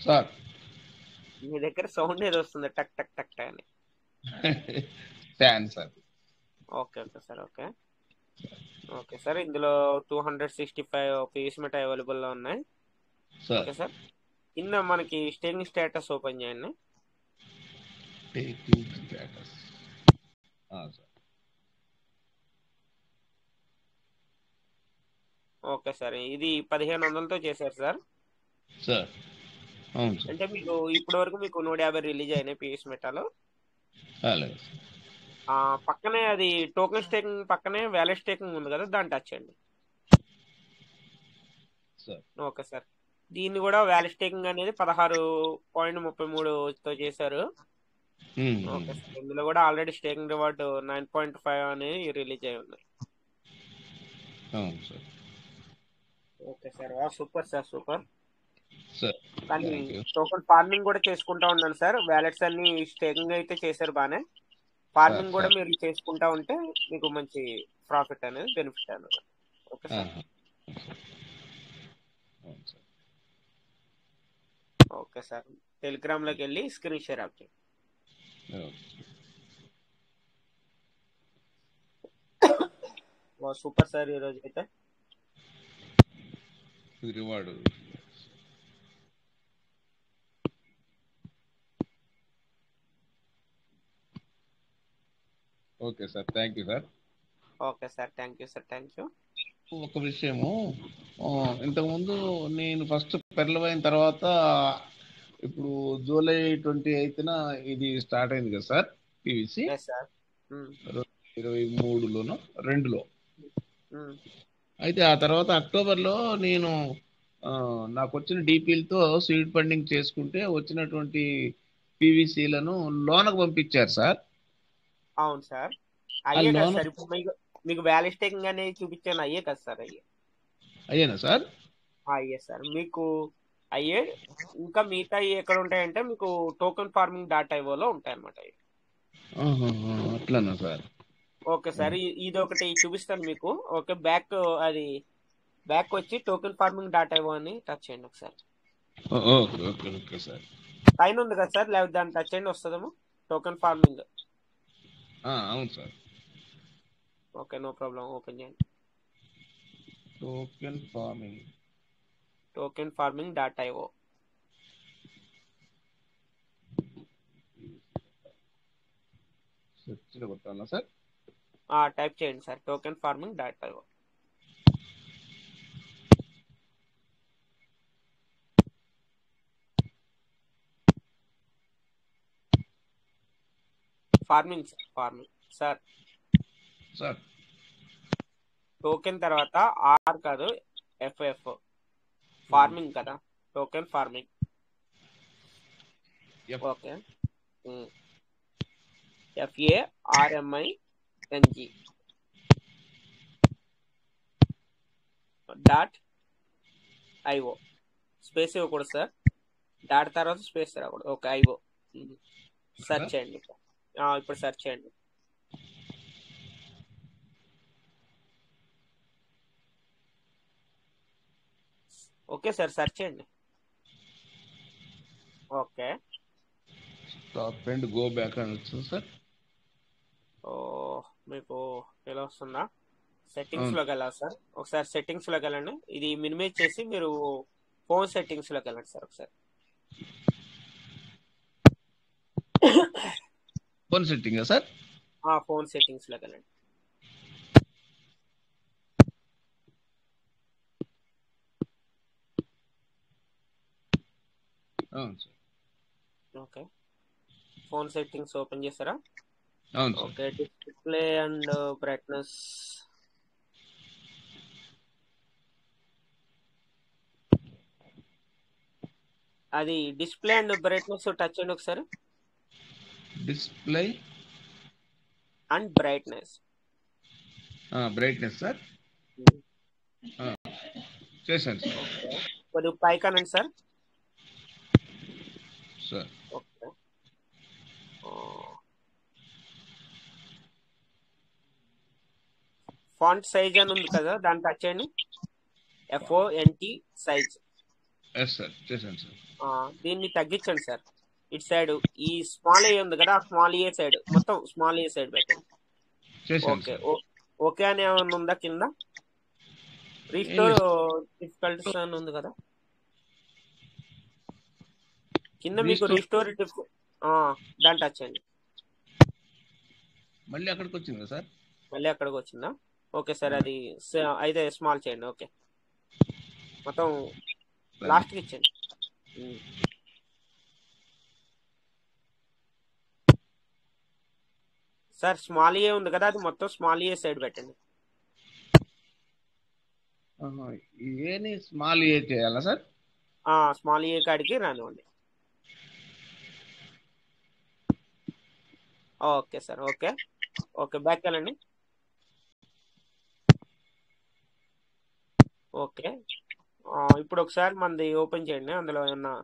Speaker 3: సార్
Speaker 1: మీ దగ్గర సౌండ్ ఏదో వస్తుంది, టక్ టక్ టక్ టక్ అని.
Speaker 3: Fan sir.
Speaker 1: Okay okay sir, okay. Okay sir, ఇందులో 265 పీస్ మెట్ అవైలబుల్ లో ఉన్నాయి.
Speaker 3: సార్
Speaker 1: ఓకే సార్, కింద మనకి స్టేకింగ్ స్టేటస్ ఓపెన్ చేయండి.
Speaker 3: Taking status. Sir
Speaker 1: okay sir, ఇది 1500తో చేశారు సార్.
Speaker 3: సార్ అవును సార్.
Speaker 1: అంటే మీకు ఇప్పటి వరకు మీకు 150 రిలీజ్ అయినాయి పీస్ మెటాలో.
Speaker 3: అలాగే సార్.
Speaker 1: పక్కనే అది టోకెన్ స్టేకింగ్ పక్కనే వ్యాలెట్ స్టేకింగ్ ఉంది కదా, దాన్ని టచ్ చేయండి.
Speaker 3: సార్
Speaker 1: ఓకే సార్, దీన్ని కూడా వ్యాలెట్ స్టేకింగ్ అనేది 16.33తో చేశారు. ఓకే సార్, ఇందులో కూడా ఆల్రెడీ స్టేకింగ్ రివార్డ్ 9.5 అని రిలీజ్ అయి ఉంది.
Speaker 3: అవును sir.
Speaker 1: Okay sir, super sir, super.
Speaker 3: Sir
Speaker 1: కానీ
Speaker 3: థ్యాంక్ యూ.
Speaker 1: టోకెన్ ఫార్మింగ్ కూడా చేసుకుంటా ఉన్నాను సార్. వ్యాలెట్స్ అన్ని స్టేకింగ్ అయితే చేశారు బానే.
Speaker 3: సార్
Speaker 1: ఫార్మింగ్ కూడా
Speaker 3: సార్
Speaker 1: మీరు చేసుకుంటా ఉంటే మీకు మంచి ప్రాఫిట్ అనేది, బెనిఫిట్ అనేది. Okay sir.
Speaker 3: ఆహా. అవును సార్.
Speaker 1: ఓకే సార్, టెలిగ్రామ్ లోకి వెళ్ళి స్క్రీన్ షేర్ ఆప్ చేయండి. సూపర్ సార్, ఈరోజు అయితే
Speaker 3: reward. Okay sir, thank you sir.
Speaker 1: Okay sir, thank you sir, thank you.
Speaker 3: ఒక విషయము, ఆ, ఇంతకుముందు నేను ఫస్ట్ పెరలవైన తర్వాత ఇప్పుడు జూలై 28న ఇది స్టార్ట్ అయింది కదా సార్, పివిసి
Speaker 1: ఎస్ సార్.
Speaker 3: 2023లోనో రెండులో.
Speaker 1: ఉమ్.
Speaker 3: అయితే ఆ తర్వాత అక్టోబర్లో నేను నాకు వచ్చిన డిపిలతో సీడ్ ఫండింగ్ చేసుకుంటే వచ్చినటువంటి పీవీసీలను లోనకు పంపించారు సార్.
Speaker 1: అవును సార్.
Speaker 3: ఆ
Speaker 1: అయ్యే కదా
Speaker 3: లోన్
Speaker 1: సార్ ఇప్పుడు మీకు మీకు వ్యాలిడ్ స్టేకింగ్ అనేది చూపించాను, అయ్యే కదా సార్ అయ్యే.
Speaker 3: అయ్యేనా సార్?
Speaker 1: అయ్యే సార్ మీకు అయ్యే. ఇంకా మిగతా ఎక్కడ ఉంటాయంటే మీకు టోకెన్ ఫార్మింగ్ డాట్ ఐఓలో ఉంటాయి అన్నమాట.
Speaker 3: ఆహాహా, అట్లనా సార్?
Speaker 1: ఓకే సార్, ఇది ఒకటి చూపిస్తాను మీకు. ఓకే, బ్యాక్ అది బ్యాక్ వచ్చి టోకెన్ ఫార్మింగ్ డాట్ ఐఓ అని టచ్ చేయండి ఒకసారి.
Speaker 3: Okay okay okay sir.
Speaker 1: పైన ఉంది కదా సార్, లేకపోతే దాన్ని టచ్ చేయండి వస్తుందేమో టోకెన్ ఫార్మింగ్.
Speaker 3: అవును sir.
Speaker 1: Okay, no problem, open చేయండి.
Speaker 3: Token farming.
Speaker 1: Token farming dot IO.
Speaker 3: సెర్చ్లో కొట్టాలా సార్?
Speaker 1: టైప్ చేయండి sir, token farming dot IO. Farming sir, farming sir.
Speaker 3: Sir
Speaker 1: token తర్వాత ఆర్ కాదు, ఎఫ్ఎఫ్ ఫార్మింగ్ కదా, token farming. Okay, FARMING dot IO. Space ఇవ్వకూడదు sir, dot తర్వాత space రాకూడదు. Okay, IO. Search చేయండి. ఇప్పుడు సెర్చ్ చేయండి. ఓకే సార్, సెర్చ్ చేయండి. Okay,
Speaker 3: stop and go back అని వచ్చింది సార్.
Speaker 1: ఓ మీకు ఎలా వస్తుందా? సెట్టింగ్స్
Speaker 3: అవును
Speaker 1: లోకి వెళ్ళాలి సార్, ఒకసారి సెట్టింగ్స్ లోకి వెళ్ళండి. ఇది మినిమైజ్ చేసి మీరు ఫోన్ సెట్టింగ్స్ లోకి వెళ్ళండి సార్ ఒకసారి.
Speaker 3: ఫోన్ సెట్టింగా సార్?
Speaker 1: ఫోన్ సెట్టింగ్స్ లోకి వెళ్ళండి.
Speaker 3: అవును sir.
Speaker 1: Okay, phone settings open చేస్తారా?
Speaker 3: అవును sir.
Speaker 1: Okay, display and brightness. అది డిస్ప్లే అండ్ బ్రైట్నెస్ టచ్ చేయండి ఒకసారి.
Speaker 3: Display
Speaker 1: and brightness.
Speaker 3: Brightness sir. చేశాను సార్.
Speaker 1: ఓకే, కొద్దిగా పైకానండి sir.
Speaker 3: Sir
Speaker 1: okay, font size అని ఉంది కదా, దాన్ని టచ్ చేయండి. FONT size.
Speaker 3: ఎస్ సార్, చేశాను సార్.
Speaker 1: దీన్ని తగ్గించండి సార్. ఇటు సైడ్ ఈ స్మాల్ ఏ ఉంది కదా, స్మాల్ ఏ సైడ్ మొత్తం స్మాల్ ఏ సైడ్ పెట్టండి.
Speaker 3: చేశాను
Speaker 1: ఓకే,
Speaker 3: సార్.
Speaker 1: ఓకే అని ఏమన్నా ఉందా కింద?
Speaker 3: ఏం
Speaker 1: రీస్టోర్
Speaker 3: లేదు
Speaker 1: డిఫికల్టీస్ అని ఉంది కదా కింద, మీకు
Speaker 3: రీస్టోర్.
Speaker 1: రీస్టోర్ దాన్ని టచ్ చేయండి.
Speaker 3: మళ్ళీ అక్కడికి వచ్చింది కదా సార్?
Speaker 1: మళ్ళీ అక్కడికి వచ్చిందా? ఓకే సార్, అది అయితే స్మాల్ చేయండి. ఓకే, మొత్తం లాస్ట్కి ఇచ్చేయండి. సార్ స్మాల్ ఏ ఉంది కదా, అది మొత్తం స్మాల్ ఏ సైడ్ పెట్టండి.
Speaker 3: ఏని స్మాల్ ఏ చేయాలా సార్?
Speaker 1: స్మాల్ ఏ కాడికి రానివ్వండి. Okay sir, okay okay, back వెళ్ళండి. ఓకే, ఇప్పుడు ఒకసారి మనది ఓపెన్ చేయండి, అందులో ఏమన్నా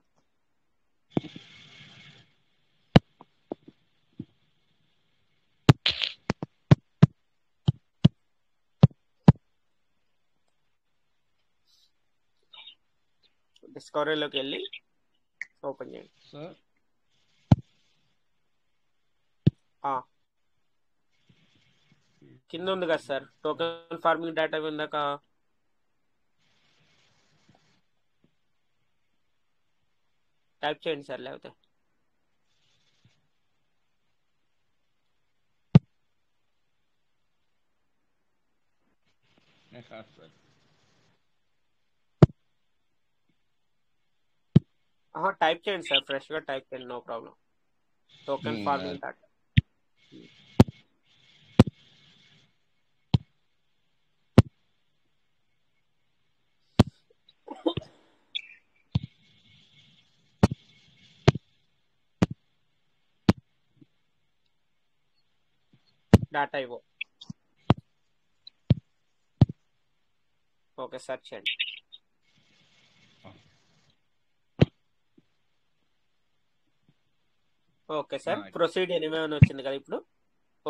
Speaker 1: డిస్కవరీలోకి వెళ్ళి ఓపెన్ చేయండి
Speaker 3: సార్.
Speaker 1: కింద ఉంది కదా సార్, టోకెన్ ఫార్మింగ్ డేటా ఇందాక టైప్ చేయండి సార్, లేకపోతే
Speaker 3: కాదు సార్.
Speaker 1: టైప్ చేయండి సార్, ఫ్రెష్ గా టైప్ చేయండి, no problem. Token farming data. Data ఇవ్వు. ఓకే, సెర్చ్ చేయండి. ఓకే సార్, ప్రొసీడ్ ఎనివే అని వచ్చింది కదా ఇప్పుడు.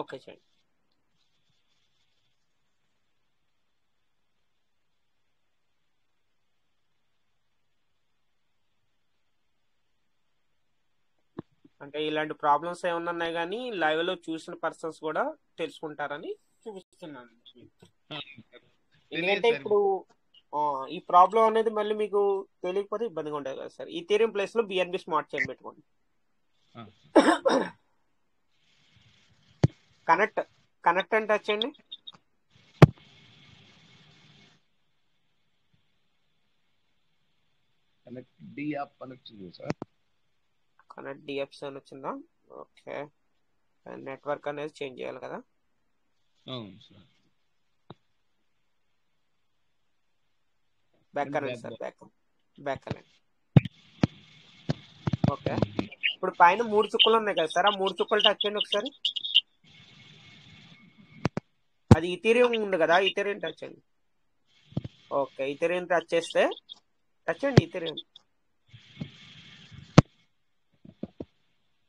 Speaker 1: ఓకే చేయండి. అంటే ఇలాంటి ప్రాబ్లమ్స్ ఏమన్నా ఉన్నాయి కానీ లైవ్ లో చూసిన పర్సన్స్ కూడా తెలుసుకుంటారని చూపిస్తున్నాను. ఎందుకంటే ఇప్పుడు ఈ ప్రాబ్లం అనేది మళ్ళీ మీకు తెలియకపోతే ఇబ్బందిగా ఉంటుంది కదా సార్. ఈ థీరియం ప్లేస్ లో బిఎన్బి స్మార్ట్ చైన్ పెట్టుకోండి. కనెక్ట్ అంటే టచ్ చేయండి.
Speaker 3: కనెక్ట్ డియాప్ అని వచ్చింది సార్.
Speaker 1: కనెక్ట్ డిఎఫ్స్ అని వచ్చిందా? ఓకే, నెట్వర్క్ అనేది చేంజ్ చేయాలి కదా.
Speaker 3: అవును సార్.
Speaker 1: బ్యాక్ కనండి సార్, బ్యాక్ కనండి. ఓకే, ఇప్పుడు పైన 3 చుక్కలు ఉన్నాయి కదా సార్, ఆ 3 చుక్కలు టచ్ చేయండి ఒకసారి. అది ఇథీరియం ఉంది కదా, ఇథీరియం టచ్ చేయండి. ఓకే, ఇథీరియం టచ్ చేస్తే టచ్ చేయండి ఇథీరియం.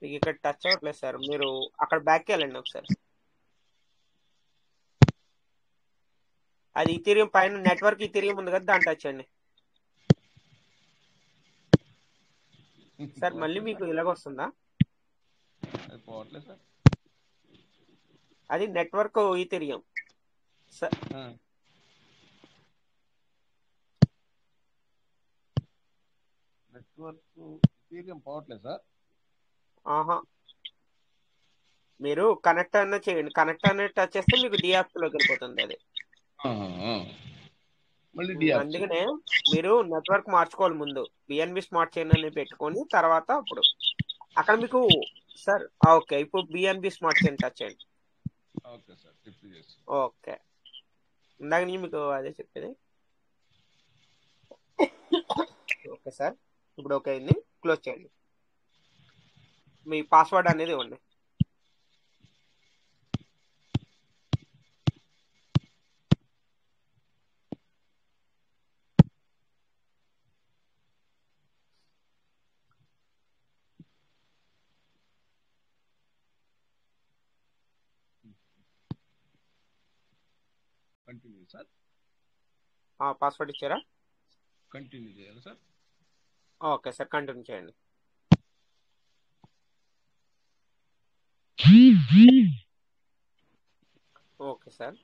Speaker 1: మీకు ఇక్కడ టచ్ అవ్వట్లేదు సార్, మీరు అక్కడ బ్యాక్కి వెళ్ళండి ఒకసారి. అది ఇథీరియం పైన నెట్వర్క్ ఇథీరియం ఉంది కదా, దాన్ని టచ్ చేయండి సార్. మళ్ళీ మీకు ఇలాగ వస్తుందా?
Speaker 3: పోవట్లేదు సార్.
Speaker 1: అది network Ethereum sir.
Speaker 3: Network Ethereum పోవట్లేదు సార్.
Speaker 1: ఆహా, మీరు కనెక్ట్ అనేది చేయండి. కనెక్ట్ అనేది టచ్ చేస్తే మీకు డియాప్స్ లోకి వెళ్ళిపోతుంది అది. అందుకనే మీరు నెట్వర్క్ మార్చుకోవాలి ముందు. బిఎన్బి స్మార్ట్ చైన్ అనేది పెట్టుకొని తర్వాత అప్పుడు అక్కడ మీకు సార్. ఓకే, ఇప్పుడు బిఎన్బి స్మార్ట్ చైన్ టచ్ చేయండి.
Speaker 3: ఓకే సార్,
Speaker 1: ఓకే, ఇందాక నుంచి మీకు అదే చెప్పేది. ఓకే సార్, ఇప్పుడు ఓకే అయింది. క్లోజ్ చేయండి. మీ పాస్వర్డ్ అనేది ఇవ్వండి.
Speaker 3: Continue sir.
Speaker 1: పాస్వర్డ్ ఇచ్చారా?
Speaker 3: కంటిన్యూ చేయాలి సార్.
Speaker 1: ఓకే సార్, కంటిన్యూ చేయండి. ఓకే సార్,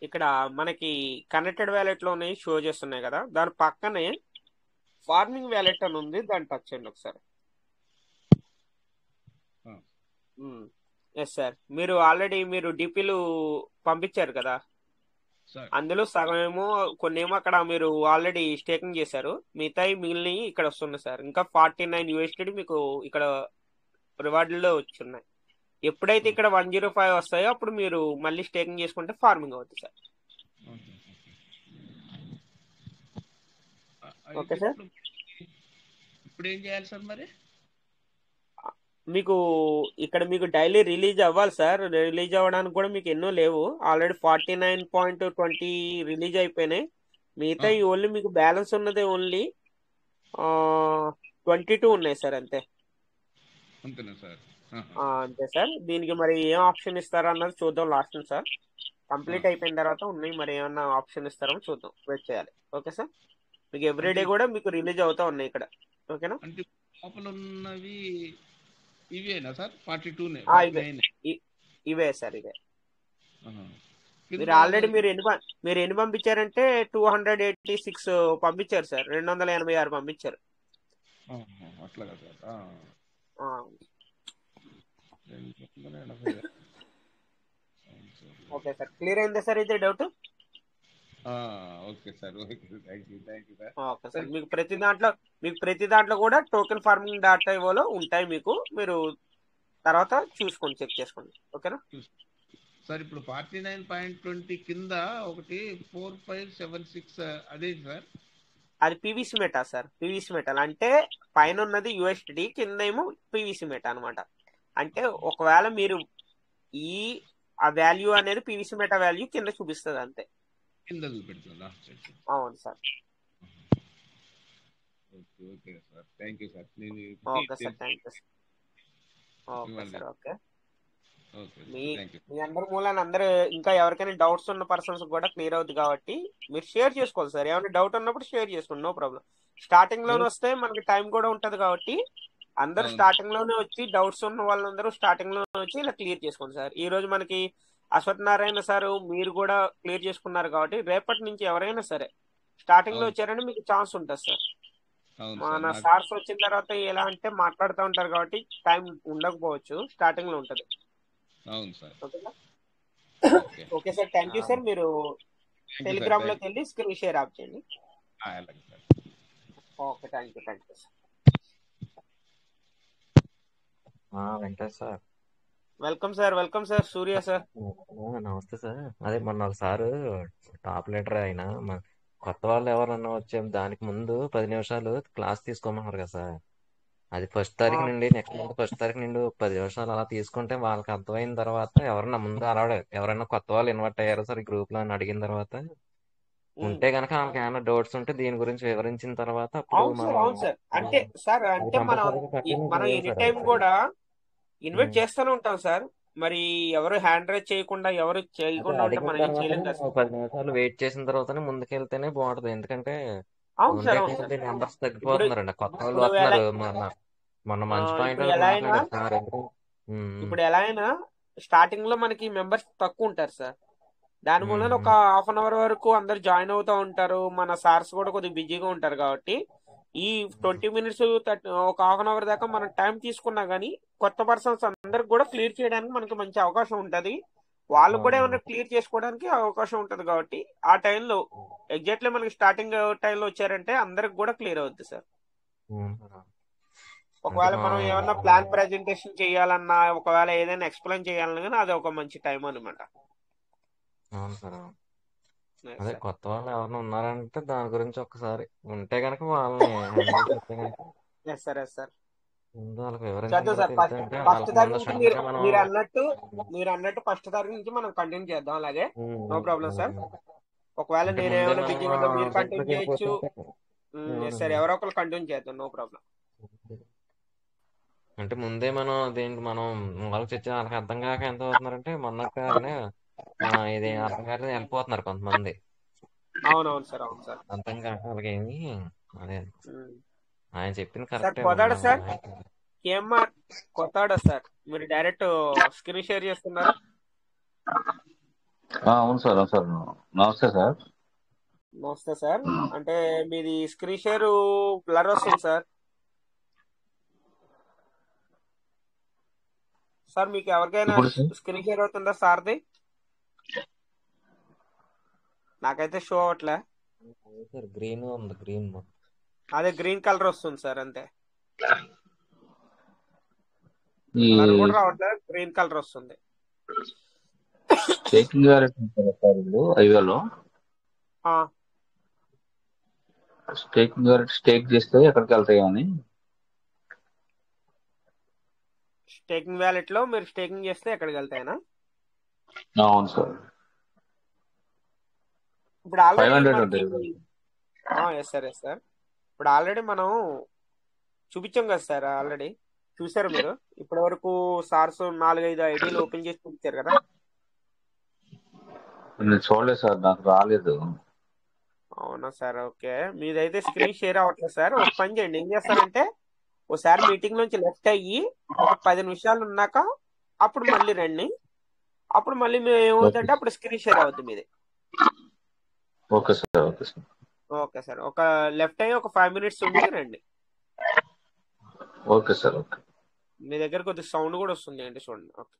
Speaker 1: ఇక్కడ మనకి కనెక్టెడ్ వ్యాలెట్ లోనే షో చేస్తున్నాయి కదా, దాని పక్కనే ఫార్మింగ్ వ్యాలెట్ అని ఉంది, దాన్ని టచ్ చేయండి ఒకసారి. ఎస్ సార్, మీరు ఆల్రెడీ మీరు డిపిలు పంపించారు కదా, అందులో సగం ఏమో కొన్ని ఏమో అక్కడ మీరు ఆల్రెడీ స్టేకింగ్ చేశారు, మిగతాయి మిగిలినవి ఇక్కడ వస్తున్నాయి సార్. ఇంకా 49 USDT మీకు ఇక్కడ రివార్డులో వచ్చున్నాయి. ఎప్పుడైతే ఇక్కడ 105 వస్తాయో అప్పుడు మీరు మళ్ళీ స్టేకింగ్ చేసుకుంటే ఫార్మింగ్ అవుతుంది సార్. ఓకే సార్,
Speaker 3: ఇప్పుడు ఏం చేయాలి సార్ మరి?
Speaker 1: మీకు ఇక్కడ మీకు డైలీ రిలీజ్ అవ్వాలి సార్. రిలీజ్ అవ్వడానికి కూడా మీకు ఎన్నో లేవు, ఆల్రెడీ 49.20 రిలీజ్ అయిపోయినాయి. మిగతా ఓన్లీ మీకు బ్యాలెన్స్ ఉన్నది ఓన్లీ 22 ఉన్నాయి సార్, అంతే.
Speaker 3: అంతేనా సార్?
Speaker 1: అంతే సార్. దీనికి మరి ఏం ఆప్షన్ ఇస్తారా అన్నది చూద్దాం లాస్ట్ సార్. కంప్లీట్ అయిపోయిన తర్వాత ఉన్నాయి, మరి ఏమన్నా ఆప్షన్ ఇస్తారో చూద్దాం, వెయిట్ చేయాలి. ఓకే సార్, మీకు ఎవ్రీడే కూడా మీకు రిలీజ్ అవుతా ఉన్నాయి ఇక్కడ. ఓకేనా?
Speaker 3: అంటే లోపల ఉన్నవి ఇవేనా సార్? 42
Speaker 1: ఇవే సార్, ఇవే. మీరు ఆల్రెడీ మీరు ఎన్ని పంపించారంటే 286 పంపించారు సార్, 286 పంపించారు.
Speaker 3: అట్లాగా సార్.
Speaker 1: ఓకే సార్, క్లియర్ అయిందా సార్? అయితే doubt
Speaker 3: okay sir, okay, thank you sir.
Speaker 1: Okay sir. మీకు ప్రతి దాంట్లో కూడా టోకెన్ ఫార్మింగ్ డాటా ఇవ్వలో ఉంటాయి. మీరు తర్వాత చూసుకోండి, చెక్ చేసుకోండి. ఓకేనా
Speaker 3: సార్ ఇప్పుడు 49.20 కింద ఒకటి 4576 అదే సార్.
Speaker 1: అది PVC meta sir. PVC metal అంటే పైన ఉన్నది యూఎస్డి, కింద ఏమో పీవీసీ మెటా అనమాట. అంటే ఒకవేళ మీరు ఆ వాల్యూ అనేది పీవీసీ మెటా వాల్యూ కింద చూపిస్తుంది అంతే.
Speaker 3: కింద చూపెడుతుందా?
Speaker 1: అవును sir.
Speaker 3: Okay, okay sir, thank you sir.
Speaker 1: Okay sir, thank you sir. Okay sir. Okay, మీ అందరి మూలాన్ని అందరూ ఇంకా ఎవరికైనా డౌట్స్ ఉన్న పర్సన్స్ కూడా క్లియర్ అవుతుంది కాబట్టి మీరు షేర్ చేసుకోవాలి సార్. ఏమైనా డౌట్ ఉన్నప్పుడు షేర్ చేసుకోండి, నో ప్రాబ్లం. స్టార్టింగ్ లోనే వస్తే మనకి టైం కూడా ఉంటది కాబట్టి అందరూ స్టార్టింగ్ లోనే వచ్చి డౌట్స్ ఉన్న వాళ్ళందరూ స్టార్టింగ్ లోనే వచ్చి ఇలా క్లియర్ చేసుకోండి సార్. ఈ రోజు మనకి అశ్వత్ నారాయణ సార్ మీరు కూడా క్లియర్ చేసుకున్నారు కాబట్టి రేపటి నుంచి ఎవరైనా సరే స్టార్టింగ్ లో వచ్చారంటే మీకు ఛాన్స్ ఉంటుంది సార్. మన సార్స్ వచ్చిన తర్వాత ఎలా అంటే మాట్లాడుతూ ఉంటారు కాబట్టి టైం ఉండకపోవచ్చు, స్టార్టింగ్ లో ఉంటది.
Speaker 3: అవును sir.
Speaker 1: Okay sir, thank you sir. మీరు టెలిగ్రామ్ లోకి వెళ్ళి స్క్రీన్ షేర్ ఆప్ చేయండి. Okay, thank you sir.
Speaker 4: Venkatesh sir,
Speaker 1: welcome sir. Welcome sir. Surya sir,
Speaker 4: నమస్తే సార్. అదే మొన్న ఒకసారి టాప్ లీడర్ అయినా కొత్త వాళ్ళు ఎవరన్నా వచ్చే దానికి ముందు 10 నిమిషాలు క్లాస్ తీసుకోమన్నారు కదా సార్. అది ఫస్ట్ తారీఖు నుండి నెక్స్ట్ మంత్ ఫస్ట్ తారీఖు నుండి 10 నిమిషాలు అలా తీసుకుంటే వాళ్ళకి అర్థమైన తర్వాత ఎవరన్నా ముందు ఎవరైనా కొత్త వాళ్ళు ఇన్వర్ట్ అయ్యారో సార్ ఈ గ్రూప్ లో అని అడిగిన తర్వాత ఉంటే గనక వాళ్ళకి ఏమైనా డౌట్స్ ఉంటే దీని గురించి వివరించిన తర్వాత అప్పుడు
Speaker 1: అవును సార్. అంటే సార్ అంటే మనం ఎనీ టైం కూడా ఇన్వైట్ చేస్తూనే ఉంటాం సార్. మరి ఎవరు హ్యాండ్ రైజ్ చేయకుండా ఎవరు చేయకుండా ఉంటే మనం ఏం చేయలేం కదా సార్.
Speaker 4: 10 నిమిషాలు వెయిట్ చేసిన తర్వాతనే ముందుకెళ్తేనే బాగుంటది. ఎందుకంటే నెంబర్స్ తగ్గిపోతున్నారండి. కొత్త వాళ్ళు వస్తున్నారు. మొన్న మంచి పాయింట్
Speaker 1: ఇప్పుడు ఎలా అయినా స్టార్టింగ్ లో మనకి మెంబర్స్ తక్కువ ఉంటారు సార్. దాని మూలన ఒక హాఫ్ అన్ అవర్ వరకు అందరు జాయిన్ అవుతూ ఉంటారు. మన సార్స్ కూడా కొద్దిగా బిజీగా ఉంటారు కాబట్టి ఈ 20 మినిట్స్ ఒక హాఫ్ అన్ అవర్ దాకా మనం టైం తీసుకున్నా గానీ కొత్త పర్సన్స్ అందరికి కూడా క్లియర్ చేయడానికి మనకి మంచి అవకాశం ఉంటది. వాళ్ళు కూడా ఏమైనా క్లియర్ చేసుకోవడానికి అవకాశం ఉంటది కాబట్టి ఆ టైంలో ఎగ్జాక్ట్లీ మనకి స్టార్టింగ్ టైంలో వచ్చారంటే అందరికి కూడా క్లియర్ అవుద్ది సార్. ఒకవేళ మనం ఏమన్నా ప్లాన్ ప్రెజెంటేషన్ చేయాలన్నా, ఒకవేళ ఏదైనా ఎక్స్ప్లెయిన్ చేయాలన్నా కానీ అది ఒక మంచి టైం అనమాట.
Speaker 4: అవును సార్. అదే కొత్త వాళ్ళు ఎవరైనా ఉన్నారంటే దాని గురించి ఒకసారి ఉంటే కనుక వాళ్ళని
Speaker 1: మీరు అన్నట్టు ఫస్ట్ తారీఖు నుంచి మనం కంటిన్యూ చేద్దాం. అలాగే నో ప్రాబ్లం సార్. ఒకవేళ నేను ఏమైనా బిజీ ఉంటే మీరు కంటిన్యూ చేయొచ్చు సార్. ఎవరో ఒకరు కంటిన్యూ చేద్దాం, నో ప్రాబ్లం.
Speaker 4: అంటే ముందే మనం దీనికి వాళ్ళకి చర్చ వాళ్ళకి అర్థం కాక ఎంత అవుతున్నారంటే మొన్న ఇది అర్థం కాక వెళ్ళిపోతున్నారు కొంతమంది.
Speaker 1: అవునవును సార్. అవును సార్.
Speaker 4: అర్థం కాక వాళ్ళకేమి అదే ఆయన చెప్పింది
Speaker 1: సార్.
Speaker 4: కరెక్టే.
Speaker 1: కొత్తాడా సార్? కేఎంఆర్ కొత్తాడా సార్? మీరు డైరెక్ట్ స్క్రీన్ షేర్ చేస్తున్నారు?
Speaker 5: అవును సార్. అవును సార్. నమస్తే సార్.
Speaker 1: నమస్తే సార్. అంటే మీది స్క్రీన్ షేర్ బ్లర్ వస్తుంది సార్. సార్ మీకు ఎవరికైనా స్క్రీన్ షేర్ అవుతుందా సార్ది? నాకైతే షో అవట్లే.
Speaker 4: గ్రీన్ ఉంది, గ్రీన్
Speaker 1: అదే గ్రీన్ కలర్ వస్తుంది సార్, అంతే. కలర్ కూడా రావట్లేదు, గ్రీన్ కలర్ వస్తుంది.
Speaker 5: స్టేకింగ్ ఐవేలో స్టేక్ చేస్తే ఎక్కడికి వెళ్తాయి అని.
Speaker 1: స్టేకింగ్ వ్యాలెట్ లో మీరు స్టేకింగ్ చేస్తే ఎక్కడికి వెళ్తాయనా?
Speaker 5: అవును సార్.
Speaker 1: ఇప్పుడు ఆల్రెడీ ఎస్ సార్. ఇప్పుడు ఆల్రెడీ మనం చూపించాం కదా సార్. ఆల్రెడీ చూసారు మీరు. ఇప్పటి వరకు సార్స్ 4-5 ఐడీలు ఓపెన్ చేసి చూపించారు కదా.
Speaker 5: నేను చూడలేదు సార్, నాకు రాలేదు.
Speaker 1: అవునా సార్? ఓకే, మీదైతే స్క్రీన్ షేర్ అవ్వట్లేదు సార్. ఒక పని చేయండి, ఏం చేస్తారంటే ఒకసారి మీటింగ్ నుంచి లెఫ్ట్ అయ్యి ఒక 10 నిమిషాలు ఉన్నాక అప్పుడు మళ్ళీ రండి. అప్పుడు మళ్ళీ మేము ఏమవుతుందంటే అప్పుడు స్క్రీన్ షేర్ అవుతుంది మీది.
Speaker 5: Okay sir. Okay sir.
Speaker 1: Okay sir. ఒక లెఫ్ట్ అయ్యి ఒక 5 మినిట్స్ ఉండి రండి.
Speaker 5: Okay sir. ఓకే.
Speaker 1: మీ దగ్గర కొద్దిగా సౌండ్ కూడా వస్తుంది అండి, చూడండి. Okay.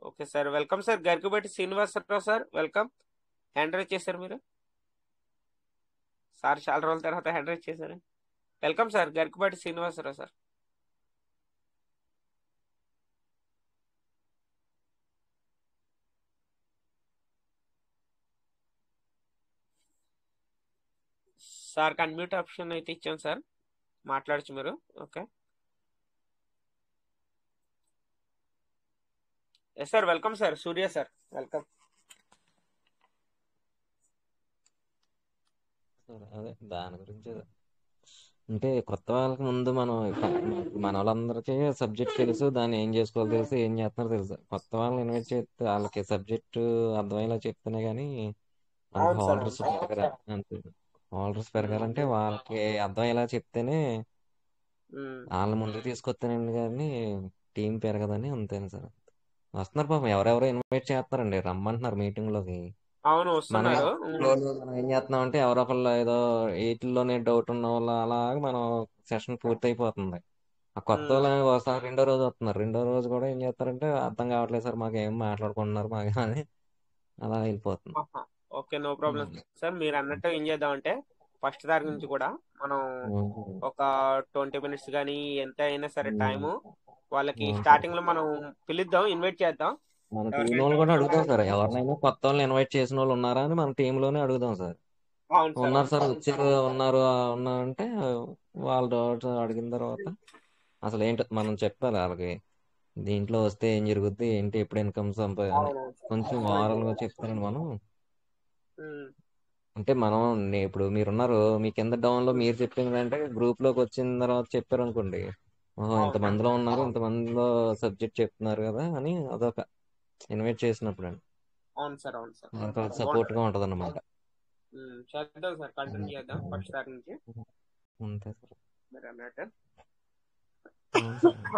Speaker 1: Okay sir, welcome sir. Garikabatti Srinivasarao sir, welcome. Hand raise చేశారు మీరు సార్, చాలా రోజుల తర్వాత హ్యాండ్ రైజ్ చేశారు. Welcome sir, Garikabatti Srinivasarao sir. సార్కి అన్మ్యూట్ ఆప్షన్ అయితే ఇచ్చాం సార్, మాట్లాడచ్చు మీరు. Okay yes sir, welcome sir. Surya sir, welcome.
Speaker 4: అదే దాని గురించి అంటే కొత్త వాళ్ళకి ముందు మన వాళ్ళందరికీ సబ్జెక్ట్ తెలుసు, దాన్ని ఏం చేసుకోవాలో తెలుసు, ఏం చేస్తున్నారో తెలుసు. కొత్త వాళ్ళని ఇన్వైట్ చేస్తే వాళ్ళకి సబ్జెక్ట్ అర్థమయ్యేలా చెప్తేనే కానీ మనకి
Speaker 1: అవును సార్,
Speaker 4: హోల్డర్స్
Speaker 1: అవును
Speaker 4: పెరగరా. అంతే, హోల్డర్స్ పెరగాలంటే వాళ్ళకి అర్థమయ్యేలా చెప్తేనే వాళ్ళని ముందుకు తీసుకొస్తానండి, కానీ టీం పెరగదని. అంతేనా సార్? వస్తున్నారు పాపం, ఎవరెవరో ఇన్వైట్ చేస్తున్నారండి, రమ్మంటున్నారు మీటింగ్ లోకి.
Speaker 1: అవును
Speaker 4: మనం
Speaker 1: వస్తున్నారు.
Speaker 4: మనం ఏం చేస్తున్నాం అంటే ఎవరో ఒకళ్ళు ఏదో వీటిల్లోనే డౌట్ ఉన్న వాళ్ళు అలాగే మనం సెషన్ పూర్తి అయిపోతుంది. ఆ కొత్త వాళ్ళు ఒకసారి రెండో రోజు వస్తున్నారు, రెండో రోజు కూడా ఏం చేస్తారంటే అర్థం కావట్లేదు సార్ మాకు, ఏం మాట్లాడుకుంటున్నారు మాకు అని అలా వెళ్ళిపోతుంది.
Speaker 1: Okay, no problem sir. మీరు అన్నట్టు ఏం చేద్దామంటే ఫస్ట్ తారీఖు నుంచి కూడా మనం ఒక 20 minutes కానీ ఎంత అయినా సరే టైము వాళ్ళకి స్టార్టింగ్ లో మనం పిలుద్దాం, ఇన్వైట్ చేద్దాం.
Speaker 4: మన టీం వాళ్ళు కూడా అడుగుదాం సార్, ఎవరినైనా కొత్త వాళ్ళని ఇన్వైట్ చేసిన వాళ్ళు ఉన్నారా అని మన టీమ్ లోనే అడుగుదాం సార్.
Speaker 1: అవును సార్,
Speaker 4: ఉన్నారు సార్, వచ్చారు, ఉన్నారంటే వాళ్ళ డౌట్స్ అడిగిన తర్వాత అసలు ఏంటో మనం చెప్పాలి వాళ్ళకి, దీంట్లో వస్తే ఏం జరుగుద్ది, ఏంటి, ఎప్పుడు ఇన్కమ్ అని కొంచెం ఓవరాల్ గా చెప్తానండి మనం. అంటే మనం ఇప్పుడు మీరున్నారు, మీ కింద డౌన్ లో మీరు చెప్పింది అంటే గ్రూప్ లోకి వచ్చిన తర్వాత చెప్పారు అనుకోండి, ఓహో ఇంతమందిలో ఉన్నారు, ఇంతమందిలో సబ్జెక్ట్ చెప్తున్నారు కదా అని అదొక ఇన్వైట్ చేసినప్పుడు అండి
Speaker 1: అవును సార్, అవును సార్,
Speaker 4: సపోర్ట్ గా ఉంటది అన్నమాట.
Speaker 1: చేద్దాం సార్, కంటిన్యూ చేద్దాం ఫస్ట్ తారీఖు నుంచి.
Speaker 4: అంతే సార్.
Speaker 1: మీరు అన్నట్టు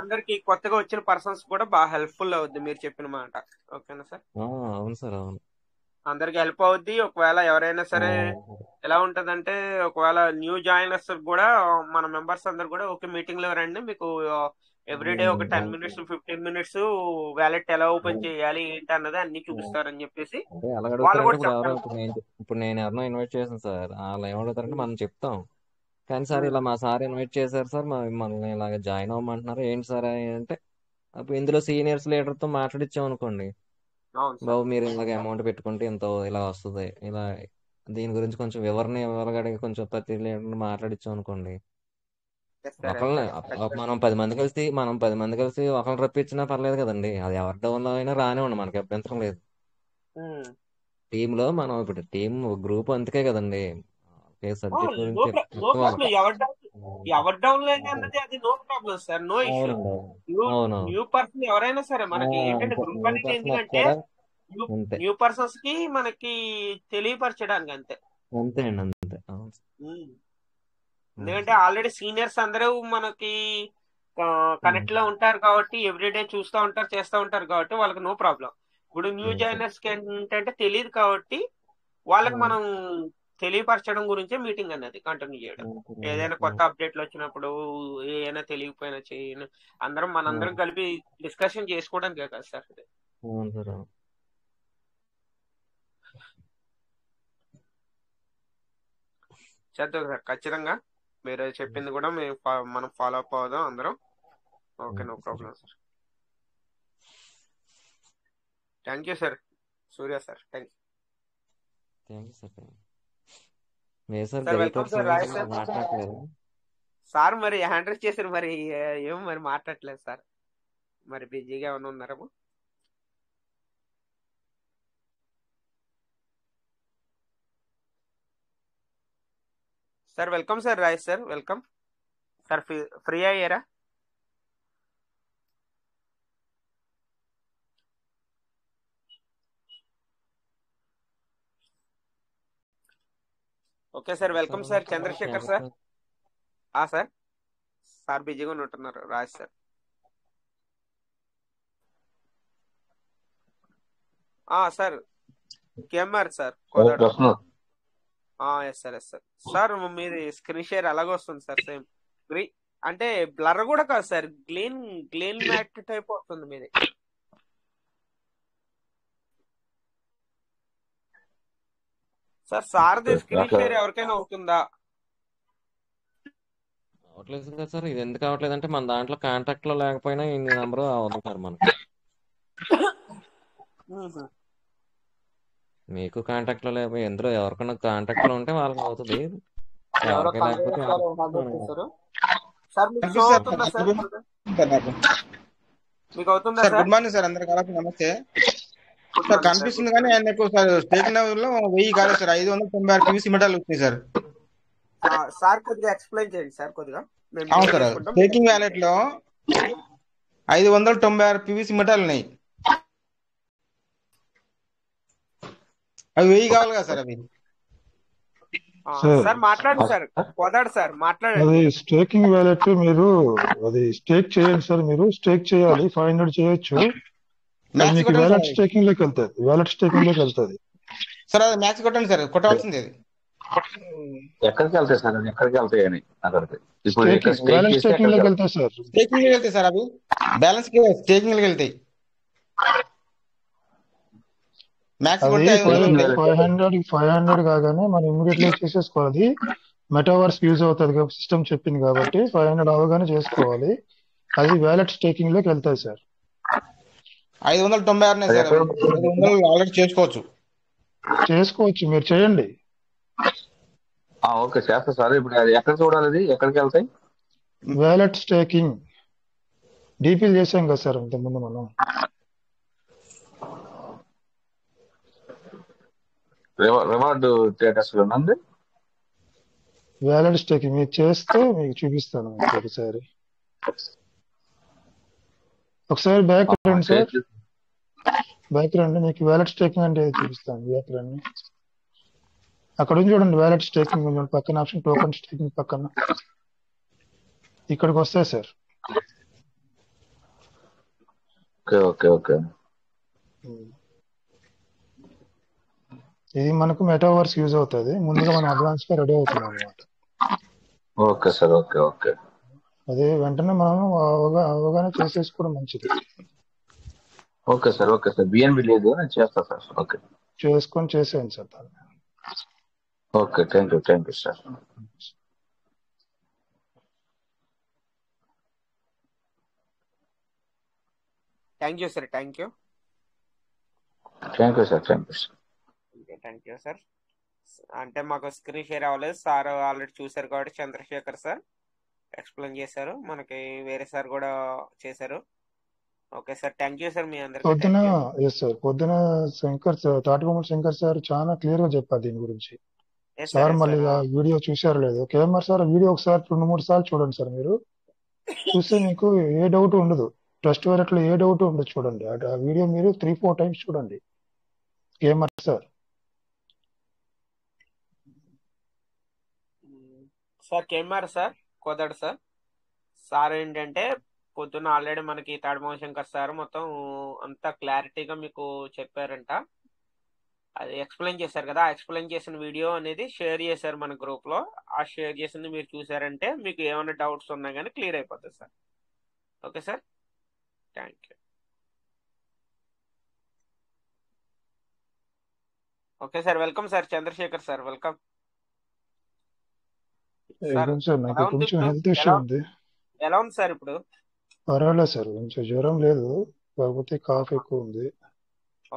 Speaker 1: అందరికి కొత్తగా వచ్చిన పర్సన్స్ కూడా బాగా హెల్ప్ఫుల్ అవుద్ది మీరు చెప్పిన మాట. ఓకేనా సార్?
Speaker 4: అవును సార్, అవును,
Speaker 1: అందరికి హెల్ప్ అవుద్ది. ఒకవేళ ఎవరైనా సరే ఎలా ఉంటదంటే, ఒకవేళ న్యూ జాయినర్స్ కూడా మన మెంబర్స్ అందరు కూడా ఒక మీటింగ్ లో రండి, మీకు ఎవ్రీడే ఒక 10 minutes 15 minutes వ్యాలెట్ ఎలా ఓపెన్ చేయాలి ఏంటి అన్నది అన్ని చూపిస్తారని చెప్పేసి
Speaker 4: అంటే ఎలా
Speaker 1: వాళ్ళు
Speaker 4: అడుగుతారంటే
Speaker 1: కూడా
Speaker 4: ఇప్పుడు
Speaker 1: చెప్తారు.
Speaker 4: ఇప్పుడు నేను ఎవరినో ఇన్వైట్ చేశాను సార్, వాళ్ళు ఏమడుగుతారంటే మనం చెప్తాం, కానీ సార్ ఇలా మా సార్ ఇన్వైట్ చేశారు సార్, మనల్ని ఇలాగ జాయిన్ అవ్వమంటున్నారు, ఏంటి సార్ అంటే అప్పుడు ఇందులో సీనియర్స్ లీడర్ తో మాట్లాడిచ్చాం అనుకోండి,
Speaker 1: అవును సార్,
Speaker 4: బాబు మీరు ఇలాగ అమౌంట్ పెట్టుకుంటే ఇంత ఇలా వస్తుంది, ఇలా దీని గురించి కొంచెం వివరంగా అడిగి కొంచెం ప్రతి లీడర్ మాట్లాడిచ్చాం అనుకోండి, ఒకళ్ళని మనం 10 మంది కలిసి ఒకరిని రప్పించినా పర్లేదు కదండి, అది ఎవరి డౌన్లో అయినా రానివ్వండి, మనకి అభ్యంతరం లేదు. టీమ్ లో మనం ఇప్పుడు టీం గ్రూప్ అందుకే కదండి, సబ్జెక్ట్ గురించి
Speaker 1: నో ప్రాబ్లం. ఎవరి డౌన్ లైన్ అన్నది అది no problem sir, no issue.
Speaker 4: అవును,
Speaker 1: న్యూ పర్సన్ ఎవరైనా సరే మనకి ఏంటంటే గ్రూప్ అనేది ఎందుకంటే
Speaker 4: అంతే
Speaker 1: న్యూ పర్సన్స్ కి మనకి తెలియపరచడానికి అంతే.
Speaker 4: అంతే అండి, అంతే.
Speaker 1: ఎందుకంటే ఆల్రెడీ సీనియర్స్ అందరూ మనకి కనెక్ట్ లో ఉంటారు కాబట్టి, ఎవ్రీడే చూస్తూ ఉంటారు, చేస్తూ ఉంటారు కాబట్టి వాళ్ళకి నో ప్రాబ్లం. ఇప్పుడు న్యూ జాయినర్స్ కి ఏంటంటే తెలియదు కాబట్టి వాళ్ళకి మనం తెలియపరచడం గురించే మీటింగ్ అనేది కంటిన్యూ చేయడం. ఏదైనా కొత్త అప్డేట్లు వచ్చినప్పుడు, ఏదైనా తెలియకపోయినా చేయను, మనందరం కలిపి డిస్కషన్ చేసుకోవడానికి కదా సార్ ఇది. చేద్దాం సార్ ఖచ్చితంగా, మీరు చెప్పింది కూడా మనం ఫాలో అప్ అవుదాం అందరం. Okay, no problem sir. Thank you sir, Surya sir. Thank
Speaker 4: you sir.
Speaker 1: Welcome sir. Rai sir మరి హ్యాండ్ రైజ్ చేశారు, మరి ఏమో మరి మాట్లాడలేదు సార్, మరి బిజీగా ఏమైనా ఉన్నారేమో. Sir welcome sir. Rai sir, welcome sir. Free అయ్యారా? Okay sir, welcome sir. Chandrasekhar sir. Sir sir బిజీగా ఉంటున్నారు. Raj sir. Sir KMR sir, yes sir, yes sir. Sir మీది స్క్రీన్ షేర్ అలాగే వస్తుంది సార్, సేమ్ అంటే బ్లర్ కూడా కాదు సార్, గ్లీన్ మ్యాట్ టైప్ వస్తుంది మీది. సార్ సార్ది స్క్రీన్
Speaker 5: అట్లా
Speaker 1: షేర్ ఎవరికైనా అవుతుందా?
Speaker 4: అవట్లేదు కదా సార్. ఇది ఎందుకు అవ్వట్లేదు అంటే మన దాంట్లో కాంటాక్ట్ లో లేకపోయినా ఇన్ని నెంబర్ అవుతున్నారు మనకి.
Speaker 1: మ్మ్.
Speaker 4: మీకు కాంటాక్ట్ లో లేకపోయి ఎందులో ఎవరికైనా కాంటాక్ట్ లో ఉంటే వాళ్ళకి అవుతుంది.
Speaker 1: ఎవరో
Speaker 4: ఎవరికి
Speaker 1: కన్నయ్య
Speaker 4: లేకపోతే
Speaker 1: సార్ హాజరు
Speaker 4: మనకి
Speaker 1: చేశారు. సార్ మీకు షో
Speaker 6: కనిపిస్తుంది
Speaker 1: అవుతుందా సార్?
Speaker 6: సార్. నాకు
Speaker 1: మీకు అవుతుందా
Speaker 6: sir
Speaker 1: sir?
Speaker 6: Good morning sir, అందరికి అలాగే నమస్తే
Speaker 1: గుడ్
Speaker 6: సార్.
Speaker 1: Morning sir.
Speaker 6: కనిపిస్తుంది కానీ ఆయనకు సార్ స్టేక్ లెవెల్ లో 1000 కాలేదు సార్, 596 PVC మెటల్ వచ్చినాయి సార్.
Speaker 1: సార్ కొద్దిగా ఎక్స్ప్లెయిన్ చేయండి సార్. కొద్దిగా మేము
Speaker 6: అవును
Speaker 1: నోట్
Speaker 6: సార్,
Speaker 1: చేసుకుంటాం, మీరు
Speaker 6: స్టేకింగ్
Speaker 1: ఎక్స్ప్లెయిన్
Speaker 6: వ్యాలెట్
Speaker 1: చేయండి.
Speaker 6: లో 596 PVC మెటల్ ఉన్నాయి. అవి 1000 కావాలి కదా సార్. అవి
Speaker 7: సార్
Speaker 1: సార్ మాట్లాడండి సార్. కోదాడు సార్ మాట్లాడండి
Speaker 7: అది
Speaker 1: మీరు.
Speaker 7: స్టేకింగ్ వ్యాలెట్ మీరు అది స్టేక్ చేయండి సార్. మీరు స్టేక్ చేయాలి, 500 చేయొచ్చు. అది
Speaker 6: మ్యాక్స్
Speaker 7: మీకు
Speaker 6: కొట్టండి సార్.
Speaker 7: వ్యాలెట్ స్టేకింగ్ లోకి వెళ్తుంది, వ్యాలెట్ స్టేకింగ్ లోకి వెళ్తుంది.
Speaker 6: సార్ అది మ్యాక్స్ కొట్టండి సార్, కొట్టవలసింది అది.
Speaker 5: ఎక్కడికి వెళ్తాయి సార్? అది ఎక్కడికి వెళ్తాయి అని అక్కడికి ఇప్పుడు ఎక్కడ
Speaker 7: స్టేకింగ్
Speaker 5: స్టేక్
Speaker 7: వ్యాలెట్
Speaker 5: చేస్తే
Speaker 7: స్టేకింగ్
Speaker 5: ఎక్కడికి
Speaker 7: లోకి
Speaker 5: వెళ్తాయి?
Speaker 7: వెళ్తాయి సార్.
Speaker 6: స్టేకింగ్ లోకి వెళ్తాయి సార్. అవి బ్యాలెన్స్ స్టేకింగ్ లోకి వెళ్తాయి. మ్యాక్స్
Speaker 7: అది
Speaker 6: కొడితే 500 వస్తాయి.
Speaker 7: 500 కాగానే మనం ఇమీడియట్లీ చేసేసుకోవాలి. మెటావర్స్ యూజ్ అవుతుంది కాబట్టి సిస్టమ్ చెప్పింది కాబట్టి 500 అవగానే చేసుకోవాలి. అది వ్యాలెట్ స్టేకింగ్ లోకి వెళ్తాయి సార్.
Speaker 6: 596 ఉన్నాయి
Speaker 5: అది
Speaker 6: సార్.
Speaker 5: ఎక్కడ
Speaker 6: అవి 500 ఆల్రెడీ చేసుకోవచ్చు.
Speaker 7: మీరు చేయండి.
Speaker 5: ఓకే చేస్తా సార్. ఇప్పుడు అది ఎక్కడ చూడాలి? అది ఎక్కడికి వెళ్తాయి?
Speaker 7: వ్యాలెట్ స్టేకింగ్ డీపీలు చేసాం కదా సార్ ఇంతకుముందు మనం.
Speaker 5: రివార్డు స్టేటస్ లో ఉంది.
Speaker 7: వ్యాలెట్ స్టేకింగ్ మీరు చేస్తే మీకు చూపిస్తాను. మీకు ఒకసారి బ్యాక్ రండి సార్. బ్యాక్ రండి, మీకు వ్యాలెట్ స్టేకింగ్ అంటే చూపిస్తాను. బ్యాక్ రండి, అక్కడ ఉంది చూడండి వ్యాలెట్ స్టేకింగ్ పక్కన ఆప్షన్, టోకెన్ స్టేకింగ్ పక్కన ఇక్కడికి వస్తాయి సార్.
Speaker 5: Okay okay.
Speaker 7: ఇది మనకు మెటావర్స్ యూజ్ అవుతుంది. ముందుగా మనం అడ్వాన్స్ గా రెడీ అవుతున్నాం అనమాట.
Speaker 5: Okay sir. Okay okay.
Speaker 7: అదే వెంటనే మనం అవగాహన చేసేసుకోవడం మంచిది.
Speaker 5: Okay sir. Okay sir. BNB లేదు, నేను చేస్తా సార్. ఓకే
Speaker 7: చేసుకొని చేసేయండి సార్ దాన్ని.
Speaker 5: Okay, thank you sir.
Speaker 1: Thank you sir. Thank you
Speaker 5: sir.
Speaker 1: Thank you sir. అంటే మాకు స్క్రీన్ షేర్ అవ్వలేదు. సార్ ఆల్రెడీ చూశారు కాబట్టి చంద్రశేఖర్ సార్ ఎక్స్ప్లెయిన్ చేశారు. మనకి వేరే సార్ కూడా చేశారు. Okay sir, thank you sir. మీ అందరికీ
Speaker 7: పొద్దున తాటికొమ్మటి శంకర్ సార్ చాలా క్లియర్ గా చెప్పారు దీని గురించి.
Speaker 1: Yes,
Speaker 7: సార్
Speaker 1: sir,
Speaker 7: మళ్ళీ
Speaker 1: sir.
Speaker 7: వీడియో చూసారు లేదు? కేఎంఆర్ సార్ వీడియో ఒకసారి 2-3 సార్లు చూడండి సార్. మీరు చూస్తే మీకు ఏ డౌట్ ఉండదు. ట్రస్ట్ వ్యాలెట్ లో ఏ డౌట్ ఉండదు. చూడండి ఆ వీడియో మీరు 3-4 టైమ్స్ చూడండి. KMR sir
Speaker 1: KMR sir Kodad sir ఏంటంటే పొద్దున్న ఆల్రెడీ మనకి తాడిమోహన్ శంకర్ సార్ మొత్తం అంతా క్లారిటీగా మీకు చెప్పారంట. అది ఎక్స్ప్లెయిన్ చేశారు కదా. ఆ ఎక్స్ప్లెయిన్ చేసిన వీడియో అనేది షేర్ చేశారు మన గ్రూప్ లో. ఆ షేర్ చేసింది మీరు చూసారంటే మీకు ఏమైనా డౌట్స్ ఉన్నా కానీ క్లియర్ అయిపోతుంది sir. Okay sir, thank you. Okay sir, welcome sir. Chandrasekhar sir welcome sir.
Speaker 7: Sir నాకు కొంచెం హెల్త్ ఇష్యూ ఉంది.
Speaker 1: ఎలా ఉంది సార్ ఇప్పుడు?
Speaker 7: పర్వాలేదు సార్, కొంచెం జ్వరం లేదు, కాకపోతే కాఫ్ ఎక్కువ ఉంది.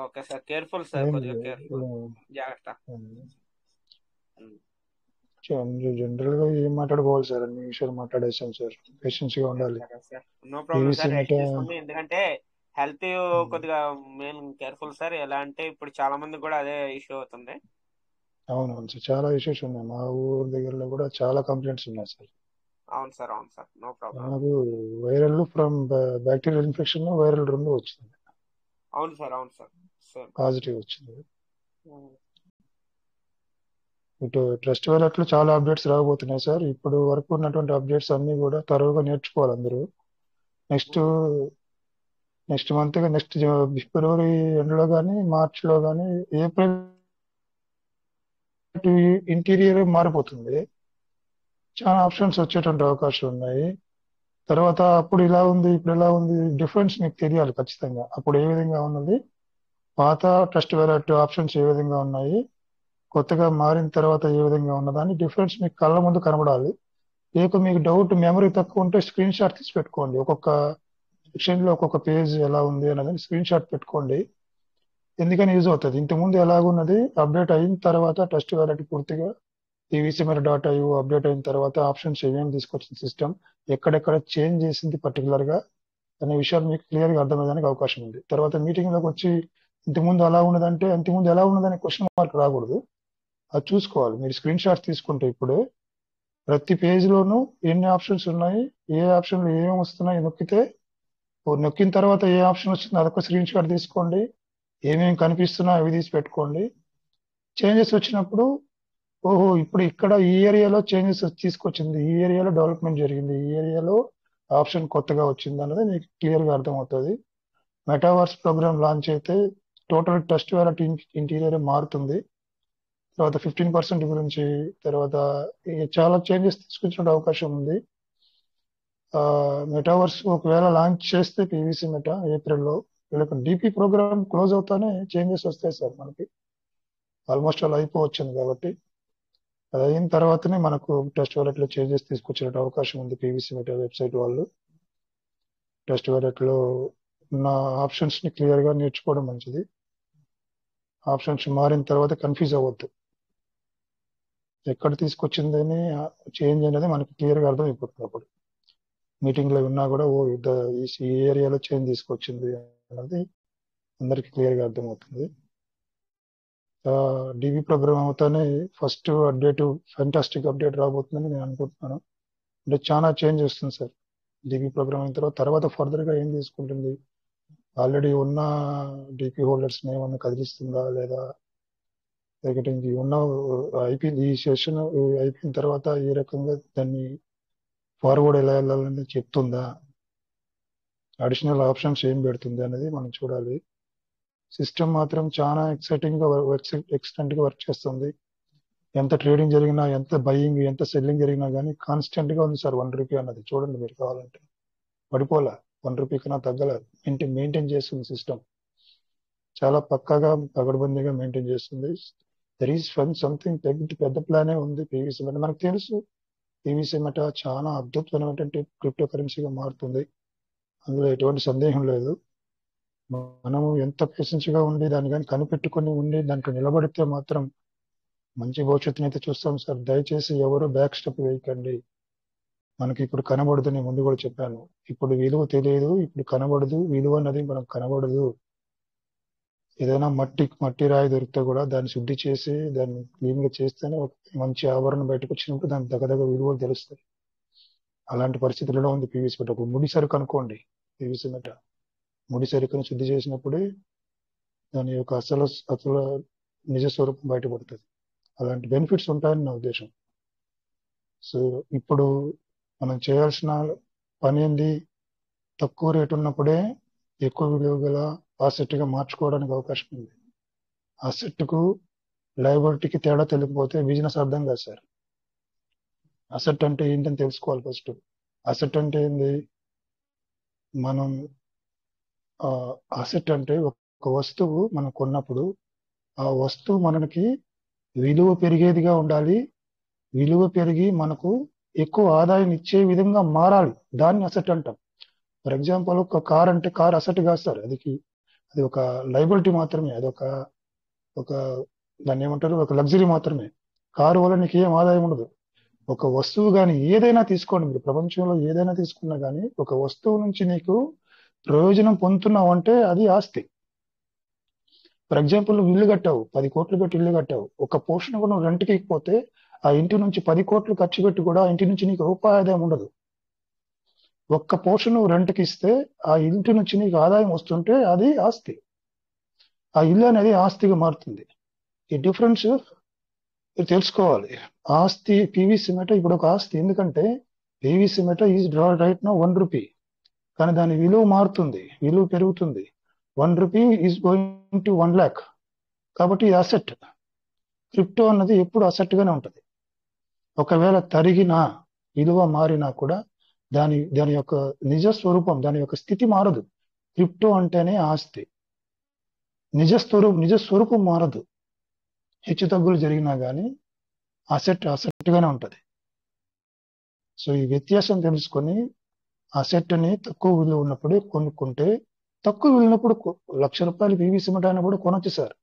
Speaker 1: ఓకే సార్, కేర్ఫుల్ సార్, కొద్దిగా కేర్ఫుల్, జాగ్రత్త.
Speaker 7: జనరల్ గా ఏం మాట్లాడుకోవాలి సార్, అన్ని విషయాలు మాట్లాడేసాం సార్. పేషెన్స్ గా ఉండాలి.
Speaker 1: నో ప్రాబ్లం సార్, రెస్ట్ తీసుకోండి. ఎందుకంటే హెల్త్ కొద్దిగా మెయిన్ కేర్ఫుల్ సార్. ఎలా అంటే ఇప్పుడు చాలా మంది కూడా అదే ఇష్యూ అవుతుంది.
Speaker 7: అవునవును సార్, చాలా ఇష్యూస్ ఉన్నాయి. మా ఊరు దగ్గరలో కూడా చాలా కంప్లైంట్స్ ఉన్నాయి సార్.
Speaker 1: అవును సార్, అవును సార్, నో ప్రాబ్లం.
Speaker 7: నాకు viral from bacterial infection, viral 2 వచ్చింది.
Speaker 1: అవును సార్, అవును సార్,
Speaker 7: పాజిటివ్ వచ్చింది. ఇటు ట్రస్ట్ వ్యాలెట్ లో చాలా అప్డేట్స్ రాబోతున్నాయి సార్. ఇప్పుడు వరకు ఉన్నటువంటి అప్డేట్స్ అన్ని కూడా తరువుగా నేర్చుకోవాలి అందరూ. నెక్స్ట్ మంత్ నెక్స్ట్ ఫిబ్రవరి ఎండ్లో కానీ మార్చ్ లో కానీ ఏప్రిల్ ఇంటీరియర్ మారిపోతుంది. చాలా ఆప్షన్స్ వచ్చేటువంటి అవకాశాలు ఉన్నాయి. తర్వాత అప్పుడు ఇలా ఉంది, ఇప్పుడు ఇలా ఉంది, డిఫరెన్స్ మీకు తెలియాలి ఖచ్చితంగా. అప్పుడు ఏ విధంగా ఉన్నది, పాత ట్రస్ట్ వ్యాలెట్ ఆప్షన్స్ ఏ విధంగా ఉన్నాయి, కొత్తగా మారిన తర్వాత ఏ విధంగా ఉన్నదాన్ని డిఫరెన్స్ మీకు కళ్ళ ముందు కనబడాలి. లేక మీకు డౌట్ మెమరీ తక్కువ ఉంటే స్క్రీన్ షాట్ తీసి పెట్టుకోండి. ఒక్కొక్క సెక్షన్ లో ఒక్కొక్క పేజ్ ఎలా ఉంది అన్నది స్క్రీన్ షాట్ పెట్టుకోండి. ఎందుకని యూజ్ అవుతుంది. ఇంతకుముందు ఎలాగున్నది అప్డేట్ అయిన తర్వాత టెస్ట్ వ్యాలిటీ పూర్తిగా pvcmeter.io అప్డేట్ అయిన తర్వాత ఆప్షన్స్ ఏమేమి తీసుకొచ్చిన సిస్టమ్ ఎక్కడెక్కడ చేంజ్ చేసింది పర్టికులర్ గా అనే విషయాలు మీకు క్లియర్ గా అర్థమయ్యడానికి అవకాశం ఉంది. తర్వాత మీటింగ్ లోకి వచ్చి ఇంతకుముందు అలా ఉన్నదంటే ఇంతకుముందు ఎలా ఉన్నదనే క్వశ్చన్ మార్క్ రాకూడదు. అది చూసుకోవాలి. మీరు స్క్రీన్ షాట్ తీసుకుంటే ఇప్పుడే ప్రతి పేజ్ లోనూ ఎన్ని ఆప్షన్స్ ఉన్నాయి, ఏ ఆప్షన్లు ఏమేమి వస్తున్నాయి నొక్కిన తర్వాత ఏ ఆప్షన్ వచ్చిందో అదొక స్క్రీన్ షాట్ తీసుకోండి. ఏమేమి కనిపిస్తున్నాయో అవి తీసి పెట్టుకోండి. చేంజెస్ వచ్చినప్పుడు ఓహో ఇప్పుడు ఇక్కడ ఈ ఏరియాలో చేంజెస్ తీసుకొచ్చింది, ఈ ఏరియాలో డెవలప్మెంట్ జరిగింది, ఈ ఏరియాలో ఆప్షన్ కొత్తగా వచ్చింది అన్నది మీకు క్లియర్ గా అర్థమవుతుంది. మెటావర్స్ ప్రోగ్రామ్ లాంచ్ అయితే టోటల్ టెస్ట్ వ్యాలిటీ ఇంటీరియర్ మారుతుంది. తర్వాత 15% గురించి తర్వాత చాలా చేంజెస్ తీసుకొచ్చిన అవకాశం ఉంది. మెటావర్స్ ఒకవేళ లాంచ్ చేస్తే పీవీసీ మెటా ఏప్రిల్లో వీళ్ళకి డిపి ప్రోగ్రామ్ క్లోజ్ అవుతానే చేంజెస్ వస్తాయి సార్. మనకి ఆల్మోస్ట్ అలా అయిపోవచ్చింది కాబట్టి అది అయిన తర్వాతనే మనకు టెస్ట్ వ్యాలెట్లో చేంజెస్ తీసుకొచ్చే అవకాశం ఉంది. పీవీసీ మెటా వెబ్సైట్ వాళ్ళు టెస్ట్ వ్యాలెట్లో ఉన్న ఆప్షన్స్ ని క్లియర్ గా నేర్చుకోవడం మంచిది. ఆప్షన్స్ మారిన తర్వాత కన్ఫ్యూజ్ అవ్వద్దు. ఎక్కడ తీసుకొచ్చిందని చేంజ్ అనేది మనకి క్లియర్ గా అర్థమైపోతుంది. అప్పుడు మీటింగ్ లో ఉన్నా కూడా ఈ ఏరియాలో చేంజ్ తీసుకొచ్చింది అన్నది అందరికి క్లియర్ గా అర్థమవుతుంది. డిబి ప్రోగ్రామ్ అవుతానే ఫస్ట్ అప్డేట్ ఫ్యాంటాస్టిక్ అప్డేట్ రాబోతుందని నేను అనుకుంటున్నాను. అంటే చాలా చేంజ్ వస్తుంది సార్ డిబి ప్రోగ్రామ్ అయిన తర్వాత ఫర్దర్ గా ఏం తీసుకుంటుంది, ఆల్రెడీ ఉన్న డిపి హోల్డర్స్ ఏమన్నా కదిలిస్తుందా లేదా, లేకపోతే ఉన్న అయిపోయింది ఈ సెషన్ అయిపోయిన తర్వాత ఏ రకంగా దాన్ని ఫార్వర్డ్ ఎలా వెళ్ళాలని చెప్తుందా, అడిషనల్ ఆప్షన్స్ ఏం పెడుతుంది అనేది మనం చూడాలి. సిస్టమ్ మాత్రం చాలా ఎక్సైటింగ్ గా ఎక్స్టెంట్ గా వర్క్ చేస్తుంది. ఎంత ట్రేడింగ్ జరిగినా, ఎంత బయింగ్, ఎంత సెల్లింగ్ జరిగినా కానీ కాన్స్టెంట్ గా ఉంది సార్. ₹1 అన్నది చూడండి మీరు కావాలంటే, పడిపోలే. ₹1 కన్నా తగ్గలేదు. మెయింటైన్ చేస్తుంది సిస్టమ్. చాలా పక్కాగా పగడబందీగా మెయింటైన్ చేస్తుంది. దర్ ఈస్ సంథింగ్ పెద్ద ప్లానే ఉంది పీవీసీ మెటా. మనకు తెలుసు పీవీసీ మెటా చాలా అద్భుతమైనటువంటి క్రిప్టో కరెన్సీగా మారుతుంది. అందులో ఎటువంటి సందేహం లేదు. మనము ఎంత పేషెన్స్ గా ఉండి దాన్ని కానీ కనిపెట్టుకుని ఉండి దాంట్లో నిలబడితే మాత్రం మంచి భవిష్యత్తుని అయితే చూస్తాం సార్. దయచేసి ఎవరు బ్యాక్ స్టెప్ వేయకండి. మనకి ఇప్పుడు కనబడదు, నేను ముందు కూడా చెప్పాను. ఇప్పుడు విలువ తెలియదు, ఇప్పుడు కనబడదు. విలువ అన్నది మనకు కనబడదు. ఏదైనా మట్టి రాయి దొరికితే కూడా దాన్ని శుద్ధి చేసి దాన్ని క్లీన్ గా చేస్తేనే ఒక మంచి ఆభరణ బయటకు వచ్చినప్పుడు దాని దగ్గర విలువలు తెలుస్తాయి. అలాంటి పరిస్థితులలో ఉంది పీవీసీ మెటా. ఒక ముడి సరుకు అనుకోండి పీవీసీ మెటా. ముడి సరుకును శుద్ధి చేసినప్పుడే దాని యొక్క అసలు నిజ స్వరూపం బయటపడుతుంది. అలాంటి బెనిఫిట్స్ ఉంటాయని నా ఉద్దేశం. సో ఇప్పుడు మనం చేయాల్సిన పని ఏంది, తక్కువ రేటు ఉన్నప్పుడే ఎక్కువ విలువ గల ఆసెట్ గా మార్చుకోవడానికి అవకాశం ఉంది. అసెట్ కు లయబిలిటీకి తేడా తెలియకపోతే బిజినెస్ అర్థం కాదు సార్. అసెట్ అంటే ఏంటని తెలుసుకోవాలి ఫస్ట్. అసెట్ అంటే ఏంది, మనం అసెట్ అంటే ఒక వస్తువు మనం కొన్నప్పుడు ఆ వస్తువు మనకి విలువ పెరిగేదిగా ఉండాలి. విలువ పెరిగి మనకు ఎక్కువ ఆదాయం ఇచ్చే విధంగా మారాలి. దాన్ని అసెట్ అంటాం. ఫర్ ఎగ్జాంపుల్ ఒక కార్ అంటే కార్ అసెట్ కాదు సార్. అది ఒక లయబిలిటీ మాత్రమే. అది ఒక దాన్ని ఏమంటారు, ఒక లగ్జరీ మాత్రమే. కారు వల్ల నీకు ఏం ఆదాయం ఉండదు. ఒక వస్తువు కానీ ఏదైనా తీసుకోండి మీరు, ప్రపంచంలో ఏదైనా తీసుకున్నా కానీ ఒక వస్తువు నుంచి నీకు ప్రయోజనం పొందుతున్నావు అంటే అది ఆస్తి. ఫర్ ఎగ్జాంపుల్ నువ్వు ఇల్లు కట్టావు, 10 కోట్లు పెట్టి ఇల్లు కట్టావు. ఒక పోర్షన్ కూడా నువ్వు రెంట్కి ఇకపోతే ఆ ఇంటి నుంచి 10 కోట్లు ఖర్చు పెట్టి కూడా ఆ ఇంటి నుంచి నీకు రూపాయి ఆదాయం ఉండదు. ఒక్క పోర్షన్ నువ్వు రెంట్కి ఇస్తే ఆ ఇంటి నుంచి నీకు ఆదాయం వస్తుంటే అది ఆస్తి. ఆ ఇల్లు అనేది ఆస్తిగా మారుతుంది. ఈ డిఫరెన్స్ మీరు తెలుసుకోవాలి. ఆస్తి పీవీసీ మెటా ఇప్పుడు ఒక ఆస్తి. ఎందుకంటే PVC meta is right now ₹1, కానీ దాని విలువ మారుతుంది, విలువ పెరుగుతుంది. ₹1 ఈజ్ గోయింగ్ టు 1 lakh. కాబట్టి ఇది అసెట్. క్రిప్టో అన్నది ఎప్పుడు అసెట్ గానే ఉంటుంది. ఒకవేళ తరిగినా విలువ మారినా కూడా దాని యొక్క నిజ స్వరూపం, దాని యొక్క స్థితి మారదు. క్రిప్టో అంటేనే ఆస్తి. నిజ స్వరూపం మారదు. హెచ్చు తగ్గులు జరిగినా కానీ అసెట్గానే ఉంటుంది. సో ఈ వ్యత్యాసం తెలుసుకొని ని తక్కువ విలువ ఉన్నప్పుడే కొనుక్కుంటే, తక్కువ విలువ ఉన్నప్పుడు ₹1,00,000 పీవీసీ సిమెంట్ అయినా కూడా కొనొచ్చు సార్.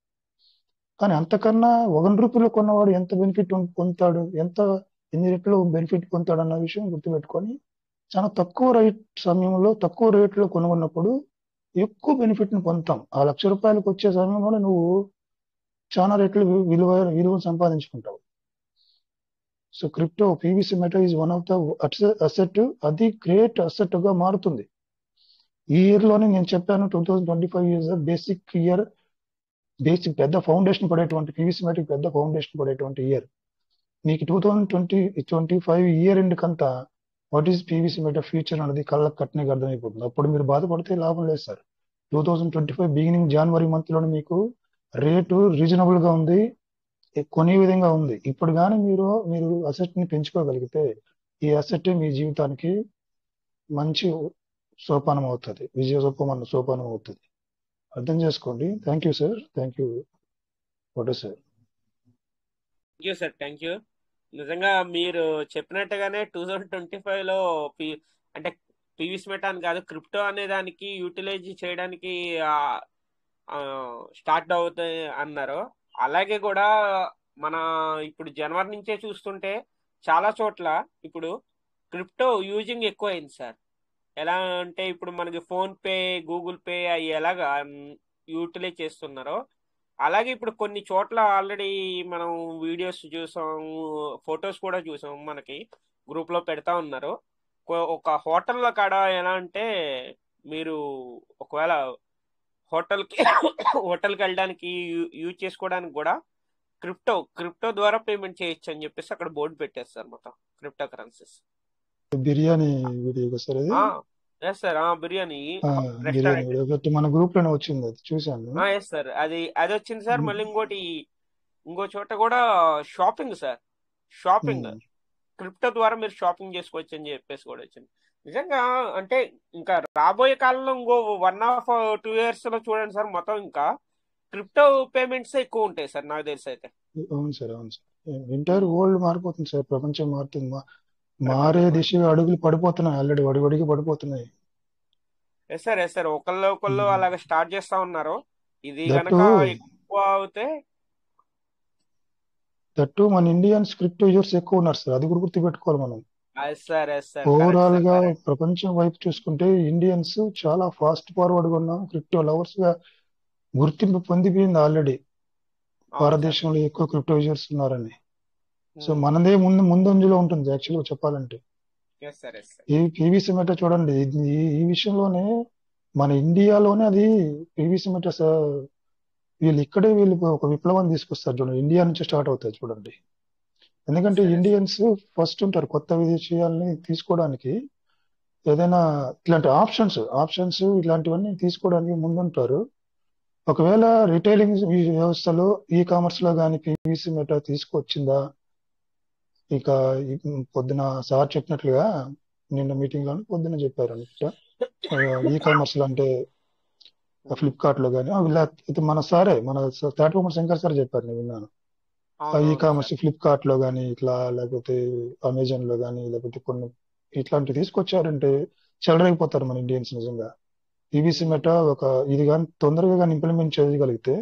Speaker 7: కానీ అంతకన్నా ₹1 కొన్నవాడు ఎంత బెనిఫిట్ పొందుతాడు, ఎన్ని రెట్లు బెనిఫిట్ పొందుతాడు అన్న విషయం గుర్తుపెట్టుకొని చాలా తక్కువ సమయంలో తక్కువ రేట్లో కొనుగొన్నప్పుడు ఎక్కువ బెనిఫిట్ ని పొందుతాం. ఆ ₹1,00,000 వచ్చే సమయంలో నువ్వు చాలా రెట్లు విలువ సంపాదించుకుంటావు. So crypto PVC metal is one of the asset. అది గ్రేట్ అసెట్ గా మారుతుంది. ఈ ఇయర్ లోనే నేను చెప్పాను 2025 ఇయర్స్ బేసిక్ ఇయర్, బేసిక్ పెద్ద ఫౌండేషన్ పడేటువంటి పీవీసీ మెటల్ పెద్ద ఫౌండేషన్ పడేటువంటి ఇయర్. మీకు 2025 ఇయర్ ఎండ్ కంతా what is PVC metal future అనేది కళ్ళకు కట్టినగా అర్థమైపోతుంది. అప్పుడు మీరు బాధపడితే లాభం లేదు సార్. 2025 బిగినింగ్ జనవరి మంత్ లోనే మీకు రేటు రీజనబుల్ గా ఉంది, కొనే విధంగా ఉంది. ఇప్పుడు కానీ మీరు అసెట్ ని పెంచుకోగలిగితే ఈ అసెట్ మీ జీవితానికి మంచి సోపానం అవుతుంది, విజయ సోపానం అవుతుంది. అర్థం చేసుకోండి. Thank you sir. Thank you sir.
Speaker 1: Thank you. నిజంగా మీరు చెప్పినట్టుగానే 2025లో అంటే పీవీసీ మెటల్ కాదు, క్రిప్టో అనే దానికి యూటిలైజ్ చేయడానికి స్టార్ట్ అవుతాయి అన్నారు. అలాగే కూడా మన ఇప్పుడు జనవరి నుంచే చూస్తుంటే చాలా చోట్ల ఇప్పుడు క్రిప్టో యూజింగ్ ఎక్కువ అయింది సార్. ఎలా అంటే ఇప్పుడు మనకి ఫోన్ పే, గూగుల్ పే అవి ఎలాగా యూటిలైజ్ చేస్తున్నారో అలాగే ఇప్పుడు కొన్ని చోట్ల ఆల్రెడీ మనం వీడియోస్ చూసాం, ఫొటోస్ కూడా చూసాం, మనకి గ్రూప్ లో పెడతా ఉన్నారు. ఒక హోటల్లో కాడ ఎలా అంటే మీరు ఒకవేళ హోటల్కి వెళ్ళడానికి యూజ్ చేసుకోవడానికి కూడా క్రిప్టో ద్వారా పేమెంట్ చేయొచ్చు అని చెప్పేసి అక్కడ బోర్డు పెట్టేస్తారు మొత్తం crypto currencies.
Speaker 7: Biryani video sir అది.
Speaker 1: ఎస్ సార్, బిర్యానీ
Speaker 7: రెస్టారెంట్ మన గ్రూప్ లోనే వచ్చింది, అది చూసాను.
Speaker 1: ఎస్ సార్, అది వచ్చింది సార్. మళ్ళీ ఇంకో చోట కూడా షాపింగ్ సార్, షాపింగ్ క్రిప్టో ద్వారా మీరు షాపింగ్ చేసుకోవచ్చు అని చెప్పేసి కూడా వచ్చింది. నిజంగా అంటే ఇంకా రాబోయే కాలంలో ఇంకో 1.5-2 years లో చూడండి సార్, మొత్తం ఇంకా క్రిప్టో పేమెంట్స్ ఎక్కువ ఉంటాయి సార్ నాకు తెలిసి అయితే.
Speaker 7: అవును సార్, అవును సార్. ఎంటైర్ వరల్డ్ మారిపోతుంది సార్, ప్రపంచం మారుతుంది. మారే దిశగా అడుగులు పడిపోతున్నాయి, ఆల్రెడీ వడివడికి పడిపోతున్నాయి.
Speaker 1: ఎస్ సార్, ఒకళ్ళు అలాగ స్టార్ట్ చేస్తా ఉన్నారు. ఇది కనుక ఎక్కువ అవుతే
Speaker 7: దట్టు మన ఇండియన్స్ క్రిప్టో యూజర్స్ ఎక్కువ ఉన్నారు సార్, అది కూడా గుర్తుపెట్టుకోవాలి మనం. ఓవరాల్ గా ప్రపంచం వైపు చూసుకుంటే ఇండియన్స్ చాలా ఫాస్ట్ ఫార్వర్డ్ గా ఉన్నాం, క్రిప్టో లవర్స్ గా గుర్తింపు పొందిపోయింది ఆల్రెడీ. భారతదేశంలో ఎక్కువ క్రిప్టో యూజర్స్ ఉన్నారని. సో మనదే ముందంజలో ఉంటుంది యాక్చువల్గా చెప్పాలంటే. ఈ పీవీసీ మెటల్ చూడండి, ఈ విషయంలోనే మన ఇండియాలోనే అది పీవీసీ మెటల్ వీళ్ళు ఒక విప్లవాన్ని తీసుకొస్తారు చూడండి. ఇండియా నుంచి స్టార్ట్ అవుతాయి చూడండి. ఎందుకంటే ఇండియన్స్ ఫస్ట్ ఉంటారు కొత్త విషయాల్ని తీసుకోవడానికి, ఏదైనా ఇట్లాంటి ఆప్షన్స్ ఇలాంటివన్నీ తీసుకోవడానికి ముందుంటారు. ఒకవేళ రిటైలింగ్ వ్యవస్థలో కామర్స్ లో కానీ పీవీసీ మెటల్ తీసుకొచ్చిందా, ఇక పొద్దున సార్ చెప్పినట్లుగా నిన్న మీటింగ్ లో పొద్దున చెప్పారు అనుకుంటా, కామర్స్ లో అంటే ఫ్లిప్కార్ట్ లో కానీ మన తాటిబొమ్మ శంకర్ సార్ చెప్పారు, నేను విన్నాను. కామర్స్ ఫ్లిప్కార్ట్ లో కానీ ఇట్లా, లేకపోతే అమెజాన్ లో కానీ, లేకపోతే కొన్ని ఇట్లాంటివి తీసుకొచ్చారంటే చెలరైపోతారు మన ఇండియన్స్. నిజంగా పీవీసీ మెటల్ ఇది కానీ తొందరగా కానీ ఇంప్లిమెంట్ చేయగలిగితే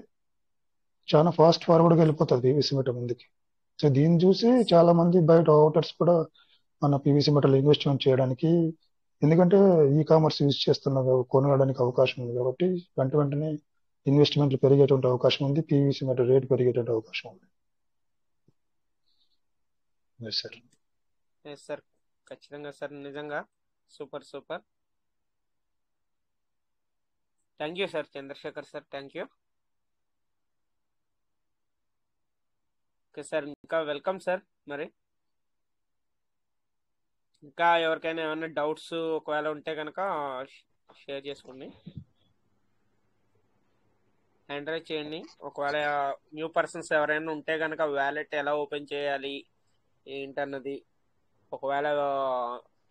Speaker 7: చాలా ఫాస్ట్ ఫార్వర్డ్ గా వెళ్ళిపోతుంది పీవీసీ మెటల్ ముందుకి. సో దీన్ని చూసి చాలా మంది బయట అవుటర్స్ కూడా మన పీవీసీ మెటల్ ఇన్వెస్ట్మెంట్ చేయడానికి, ఎందుకంటే కామర్స్ యూజ్ కొనడానికి అవకాశం ఉంది కాబట్టి వెంటనే ఇన్వెస్ట్మెంట్లు పెరిగేటువంటి అవకాశం ఉంది, పీవీసీ మెటల్ రేట్ పెరిగేటువంటి అవకాశం ఉంది.
Speaker 1: సార్ ఖచ్చితంగా సార్, నిజంగా super. Thank you sir Chandrasekhar sir, thank you. Okay sir, ఇంకా వెల్కమ్ సార్. మరి ఇంకా ఎవరికైనా ఏమైనా డౌట్స్ ఒకవేళ ఉంటే కనుక షేర్ చేసుకోండి, హ్యాండ్ రైజ్ చేయండి. ఒకవేళ న్యూ పర్సన్స్ ఎవరైనా ఉంటే కనుక వ్యాలెట్ ఎలా ఓపెన్ చేయాలి ఏంటన్నది, ఒకవేళ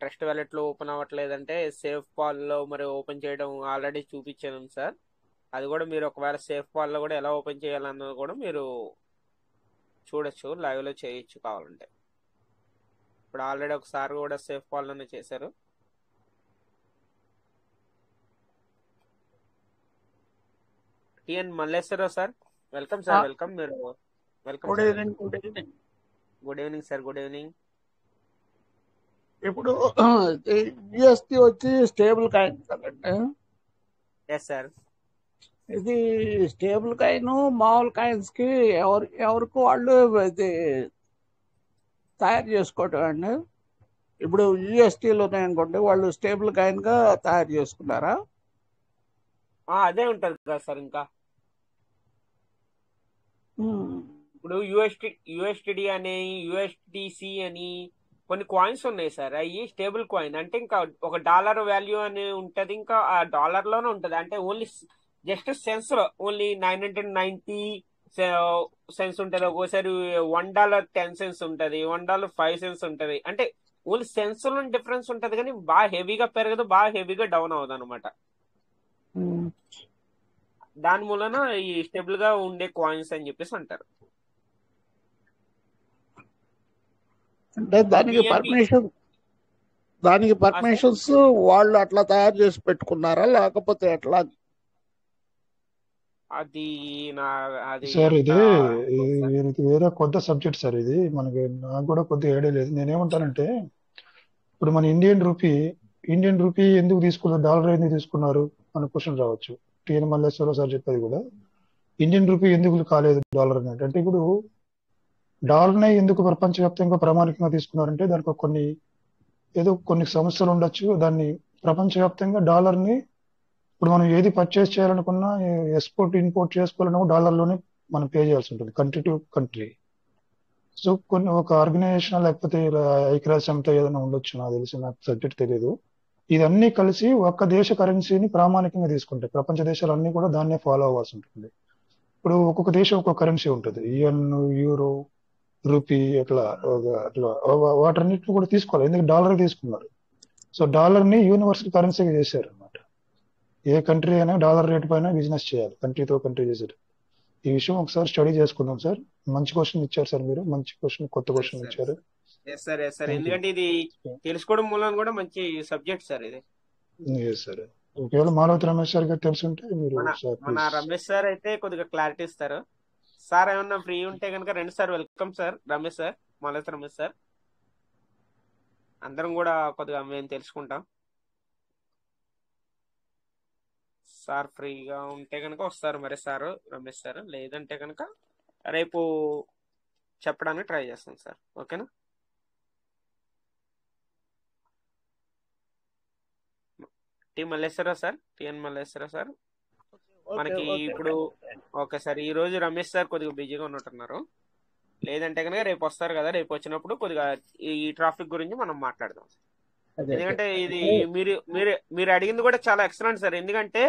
Speaker 1: ట్రస్ట్ వ్యాలెట్లో ఓపెన్ అవ్వట్లేదంటే సేఫ్ పాల్లో మరి ఓపెన్ చేయడం ఆల్రెడీ చూపించాను సార్. అది కూడా మీరు ఒకవేళ సేఫ్ పాల్లో కూడా ఎలా ఓపెన్ చేయాలన్నది కూడా మీరు చూడొచ్చు, లైవ్ లో చేయొచ్చు కావాలంటే. ఇప్పుడు ఆల్రెడీ ఒకసారి కూడా సేఫ్ కాల్లోనే చేశారు. TN Malleswararao sir, welcome sir, welcome. మీరు welcome
Speaker 8: good
Speaker 1: sir.
Speaker 8: Evening. Good evening.
Speaker 1: Good evening sir, good evening.
Speaker 8: ఇప్పుడు జిఎస్టీ వచ్చి స్టేబుల్ కాయిన్ కదండి.
Speaker 1: Yes sir.
Speaker 8: ఇది స్టేబుల్ కాయిన్ మామూలు కాయిన్స్ కి ఎవరికి వాళ్ళు ఇది తయారు చేసుకోవటం అండి. ఇప్పుడు జిఎస్టీలు ఉన్నాయనుకోండి, వాళ్ళు స్టేబుల్ కాయిన్ గా తయారు చేసుకున్నారా?
Speaker 1: అదే ఉంటది కదా సార్. ఇంకా
Speaker 8: ఉమ్.
Speaker 1: ఇప్పుడు యుఎస్టిడి అని, యుఎస్డిసి అని కొన్ని కాయిన్స్ ఉన్నాయి సార్. అవి స్టేబుల్ కాయిన్ అంటే ఇంకా ఒక డాలర్ వాల్యూ అని ఉంటది. ఇంకా ఆ డాలర్ లోనే ఉంటది. అంటే ఓన్లీ జస్ట్ సెన్స్ లో ఓన్లీ 990 సెన్స్ ఉంటది. ఒక్కోసారి $1.10 ఉంటది, $1.05 ఉంటది. అంటే ఓన్లీ సెన్స్ లో డిఫరెన్స్ ఉంటది, కానీ బాగా హెవీగా పెరగదు, బాగా హెవీగా డౌన్ అవ్వదు అనమాట.
Speaker 8: ఉమ్.
Speaker 1: దాని మూలన ఈ స్టేబుల్ గా ఉండే కాయిన్స్ అని చెప్పేసి అంటారు.
Speaker 8: అంటే దానికి పర్మిషన్స్ వాళ్ళు అట్లా తయారు చేసి పెట్టుకున్నారా, లేకపోతే ఎట్లా?
Speaker 1: అది
Speaker 7: సార్ ఇది వేరే కొత్త సబ్జెక్ట్ సార్. ఇది మనకి నాకు కూడా కొద్దిగా ఐడియా లేదు. నేనేమంటానంటే, ఇప్పుడు మన ఇండియన్ రూపీ ఎందుకు తీసుకున్నారు, డాలర్ ఎందుకు తీసుకున్నారు అనే క్వశ్చన్ రావచ్చు. టిఎన్ మల్లేశ్వరరావు సార్ చెప్పేది కూడా ఇండియన్ రూపీ ఎందుకు కాలేదు డాలర్ అన్నట్టు. అంటే ఇప్పుడు డాలర్నే ఎందుకు ప్రపంచవ్యాప్తంగా ప్రామాణికంగా తీసుకున్నారంటే దానికి కొన్ని సమస్యలు ఉండొచ్చు. దాన్ని ప్రపంచవ్యాప్తంగా డాలర్ని ఇప్పుడు మనం ఏది పర్చేస్ చేయాలనుకున్నా, ఎక్స్పోర్ట్ ఇంపోర్ట్ చేసుకోవాలన్నా డాలర్లోనే మనం పే చేయాల్సి ఉంటుంది, కంట్రీ టు కంట్రీ. సో ఒక ఆర్గనైజేషన్ లేకపోతే ఐక్యరాజ్య సమితి ఏదైనా ఉండొచ్చు, నాకు తెలిసి, నాకు సబ్జెక్ట్ తెలియదు. ఇదన్నీ కలిసి ఒక్క దేశ కరెన్సీని ప్రామాణికంగా తీసుకుంటాయి. ప్రపంచ దేశాలన్నీ కూడా దాన్నే ఫాలో అవ్వాల్సి ఉంటుంది. ఇప్పుడు ఒక్కొక్క దేశం ఒక్కొక్క కరెన్సీ ఉంటుంది, యుఎన్, యూరో, రూపీ, అట్లా వాటన్నిటిని కూడా తీసుకోవాలి. ఎందుకంటే డాలర్ తీసుకున్నారు. సో డాలర్ని యూనివర్సల్ కరెన్సీగా చేశారు అనమాట. ఏ కంట్రీ అయినా డాలర్ రేట్ పైన బిజినెస్ చేయాలి, కంట్రీతో కంట్రీ చేసేది. ఈ విషయం ఒకసారి స్టడీ చేసుకుందాం సార్. మంచి క్వశ్చన్ ఇచ్చారు సార్ మీరు, మంచి క్వశ్చన్, కొత్త క్వశ్చన్ ఇచ్చారు.
Speaker 1: ఎందుకంటే ఇది తెలుసుకోవడం మూలం కూడా మంచి సబ్జెక్ట్ సార్ ఇది.
Speaker 7: సార్ ఒకవేళ మాలవతి రమేష్ సార్ గారు తెలుసుంటే మీరు
Speaker 1: మన రమేష్ సార్ అయితే కొద్దిగా క్లారిటీ ఇస్తారు. సార్ ఏమన్నా ఫ్రీ ఉంటే కనుక రండి sir. Welcome sir Ramesh sir, Malavathi Ramesh sir. అందరం కూడా కొద్దిగా మేము తెలుసుకుంటాం. సార్ ఫ్రీగా ఉంటే కనుక వస్తారు మరి సార్ రమేష్ సార్. లేదంటే కనుక రేపు చెప్పడానికి ట్రై చేస్తాం సార్. ఓకేనా? టిఎన్ మల్లేశ్వరరావు సార్ మనకి ఇప్పుడు ఓకే సార్. ఈ రోజు రమేష్ సార్ కొద్దిగా బిజీగా ఉన్నట్టున్నారు. లేదంటే కనుక రేపు వస్తారు కదా, రేపు వచ్చినప్పుడు కొద్దిగా ఈ ట్రాఫిక్ గురించి మనం మాట్లాడదాం. ఎందుకంటే ఇది మీరు అడిగింది కూడా చాలా ఎక్సలెంట్ సార్. ఎందుకంటే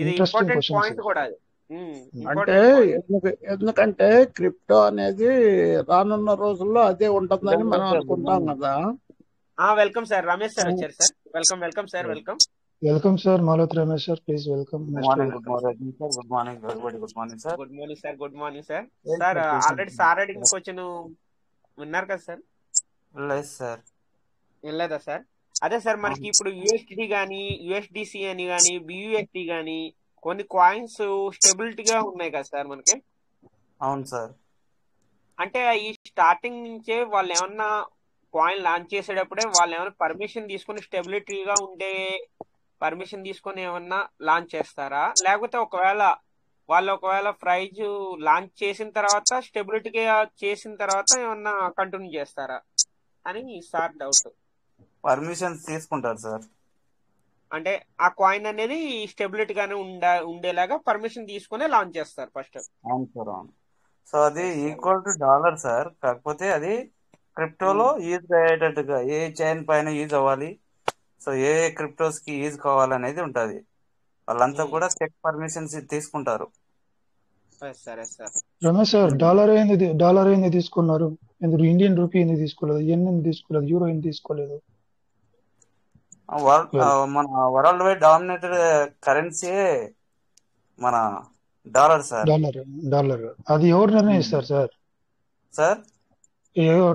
Speaker 1: ఇది ఇంపార్టెంట్ పాయింట్ కూడా. అది
Speaker 8: అంటే ఎందుకంటే క్రిప్టో అనేది రానున్న రోజుల్లో అదే ఉంటుందని మనం అనుకుంటాం కదా.
Speaker 1: వెల్కమ్ సార్, రమేష్ సార్ వచ్చారు sir. Welcome sir.
Speaker 7: Welcome sir Malavathi Ramesh sir, please welcome.
Speaker 5: Good morning sir.
Speaker 1: Good morning sir. Sir already sir అడిగిన క్వశ్చన్ విన్నారు కదా సార్?
Speaker 5: లేదు సార్.
Speaker 1: వినలేదా సార్? అదే సార్, మనకి ఇప్పుడు యుఎస్డి కానీ, యుఎస్డిసి అని కానీ, బియుఎస్డి కానీ కొన్ని కాయిన్స్ స్టెబిలిటీగా ఉన్నాయి కదా సార్ మనకి.
Speaker 5: అవును సార్.
Speaker 1: అంటే ఈ స్టార్టింగ్ నుంచే వాళ్ళు ఏమన్నా కాయిన్ లాంచ్ చేసేటప్పుడే వాళ్ళు ఏమైనా పర్మిషన్ తీసుకుని స్టెబిలిటీగా ఉండే పర్మిషన్ తీసుకుని ఏమన్నా లాంచ్ చేస్తారా? లేకపోతే ఒకవేళ ప్రైజ్ లాంచ్ చేసిన తర్వాత స్టెబిలిటీగా చేసిన తర్వాత ఏమన్నా కంటిన్యూ చేస్తారా అని సార్ డౌట్.
Speaker 5: పర్మిషన్స్ తీసుకుంటారు సార్.
Speaker 1: అంటే ఆ కాయిన్ అనేది స్టెబిలిటీగానే ఉండేలాగా పర్మిషన్ తీసుకునే లాంచ్ చేస్తారు ఫస్ట్.
Speaker 5: అవును సార్, అవును. సో అది ఈక్వల్ టు డాలర్ సార్. కాకపోతే అది క్రిప్టోలో యూజ్ అయ్యేటట్టుగా ఏ చైన్ పైన యూజ్ అవ్వాలి, సో ఏ క్రిప్టోస్ కి యూజ్ కావాలనేది ఉంటది. వాళ్ళంతా కూడా చెక్ పర్మిషన్స్ తీసుకుంటారు.
Speaker 7: రమేష్ సార్, డాలర్ ఏంది తీసుకున్నారు? ఎందుకు ఇండియన్ రూపీ ఎందుకు తీసుకోలేదు? ఎందుకు తీసుకోలేదు? యూరో ఎందుకు తీసుకోలేదు?
Speaker 5: మన వరల్డ్ వైడ్ డామినేటెడ్ కరెన్సీ మన డాలర్ సార్.
Speaker 7: డాలర్ అది ఎవరు నిర్ణయిస్తారు sir?
Speaker 5: Sir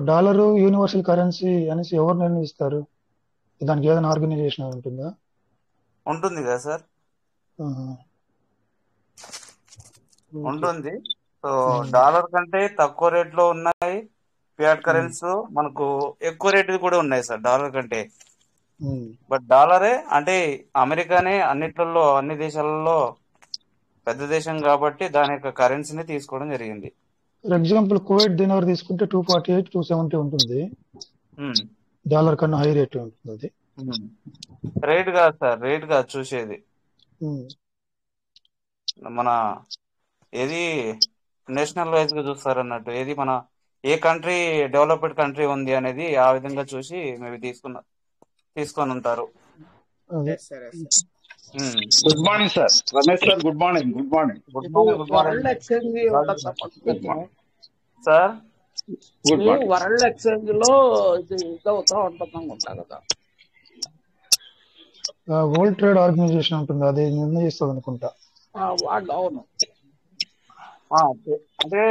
Speaker 7: dollar universal currency అనేసి ఎవరు నిర్ణయిస్తారు? దానికి ఏదైనా ఆర్గనైజేషన్ ఉంటుందా?
Speaker 5: ఉంటుంది కదా సార్,
Speaker 7: ఆహా. ఓకే.
Speaker 5: ఉంటుంది. సో డాలర్ కంటే తక్కువ రేట్లో ఉన్నాయి ఫియాట్ కరెన్సీ, మనకు ఎక్కువ రేటు కూడా ఉన్నాయి సార్ డాలర్ కంటే. బట్ డాలరే అంటే అమెరికానే అన్నిట్లలో అన్ని దేశాలలో పెద్ద దేశం కాబట్టి దాని యొక్క కరెన్సీని తీసుకోవడం జరిగింది.
Speaker 7: ఫర్ ఎగ్జాంపుల్ కువైట్ దినార్ తీసుకుంటే 248 270 ఉంటుంది. డాలర్ కన్నా హై రేట్ ఉంటుంది అది.
Speaker 5: రేట్ కాదు సార్, రేట్ కాదు చూసేది, మన ఏది నేషనల్ వైజ్ గా చూస్తారు అన్నట్టు, ఏది మన ఏ కంట్రీ డెవలప్డ్ కంట్రీ ఉంది అనేది ఆ విధంగా చూసి మేము తీసుకొని ఉంటారు.
Speaker 9: Good morning sir, Ramesh sir. Good morning. Good morning.
Speaker 5: Good morning. Good morning
Speaker 8: world exchange
Speaker 5: sir.
Speaker 9: Good morning.
Speaker 8: World exchange లో ఇది అవుతా ఉంటుంది అనుకుంటా కదా.
Speaker 7: వరల్డ్ ట్రేడ్ ఆర్గనైజేషన్ ఉంటుంది, అది నిర్ణయిస్తుంది అనుకుంటా.
Speaker 8: వాళ్ళు అవును,
Speaker 5: అంటే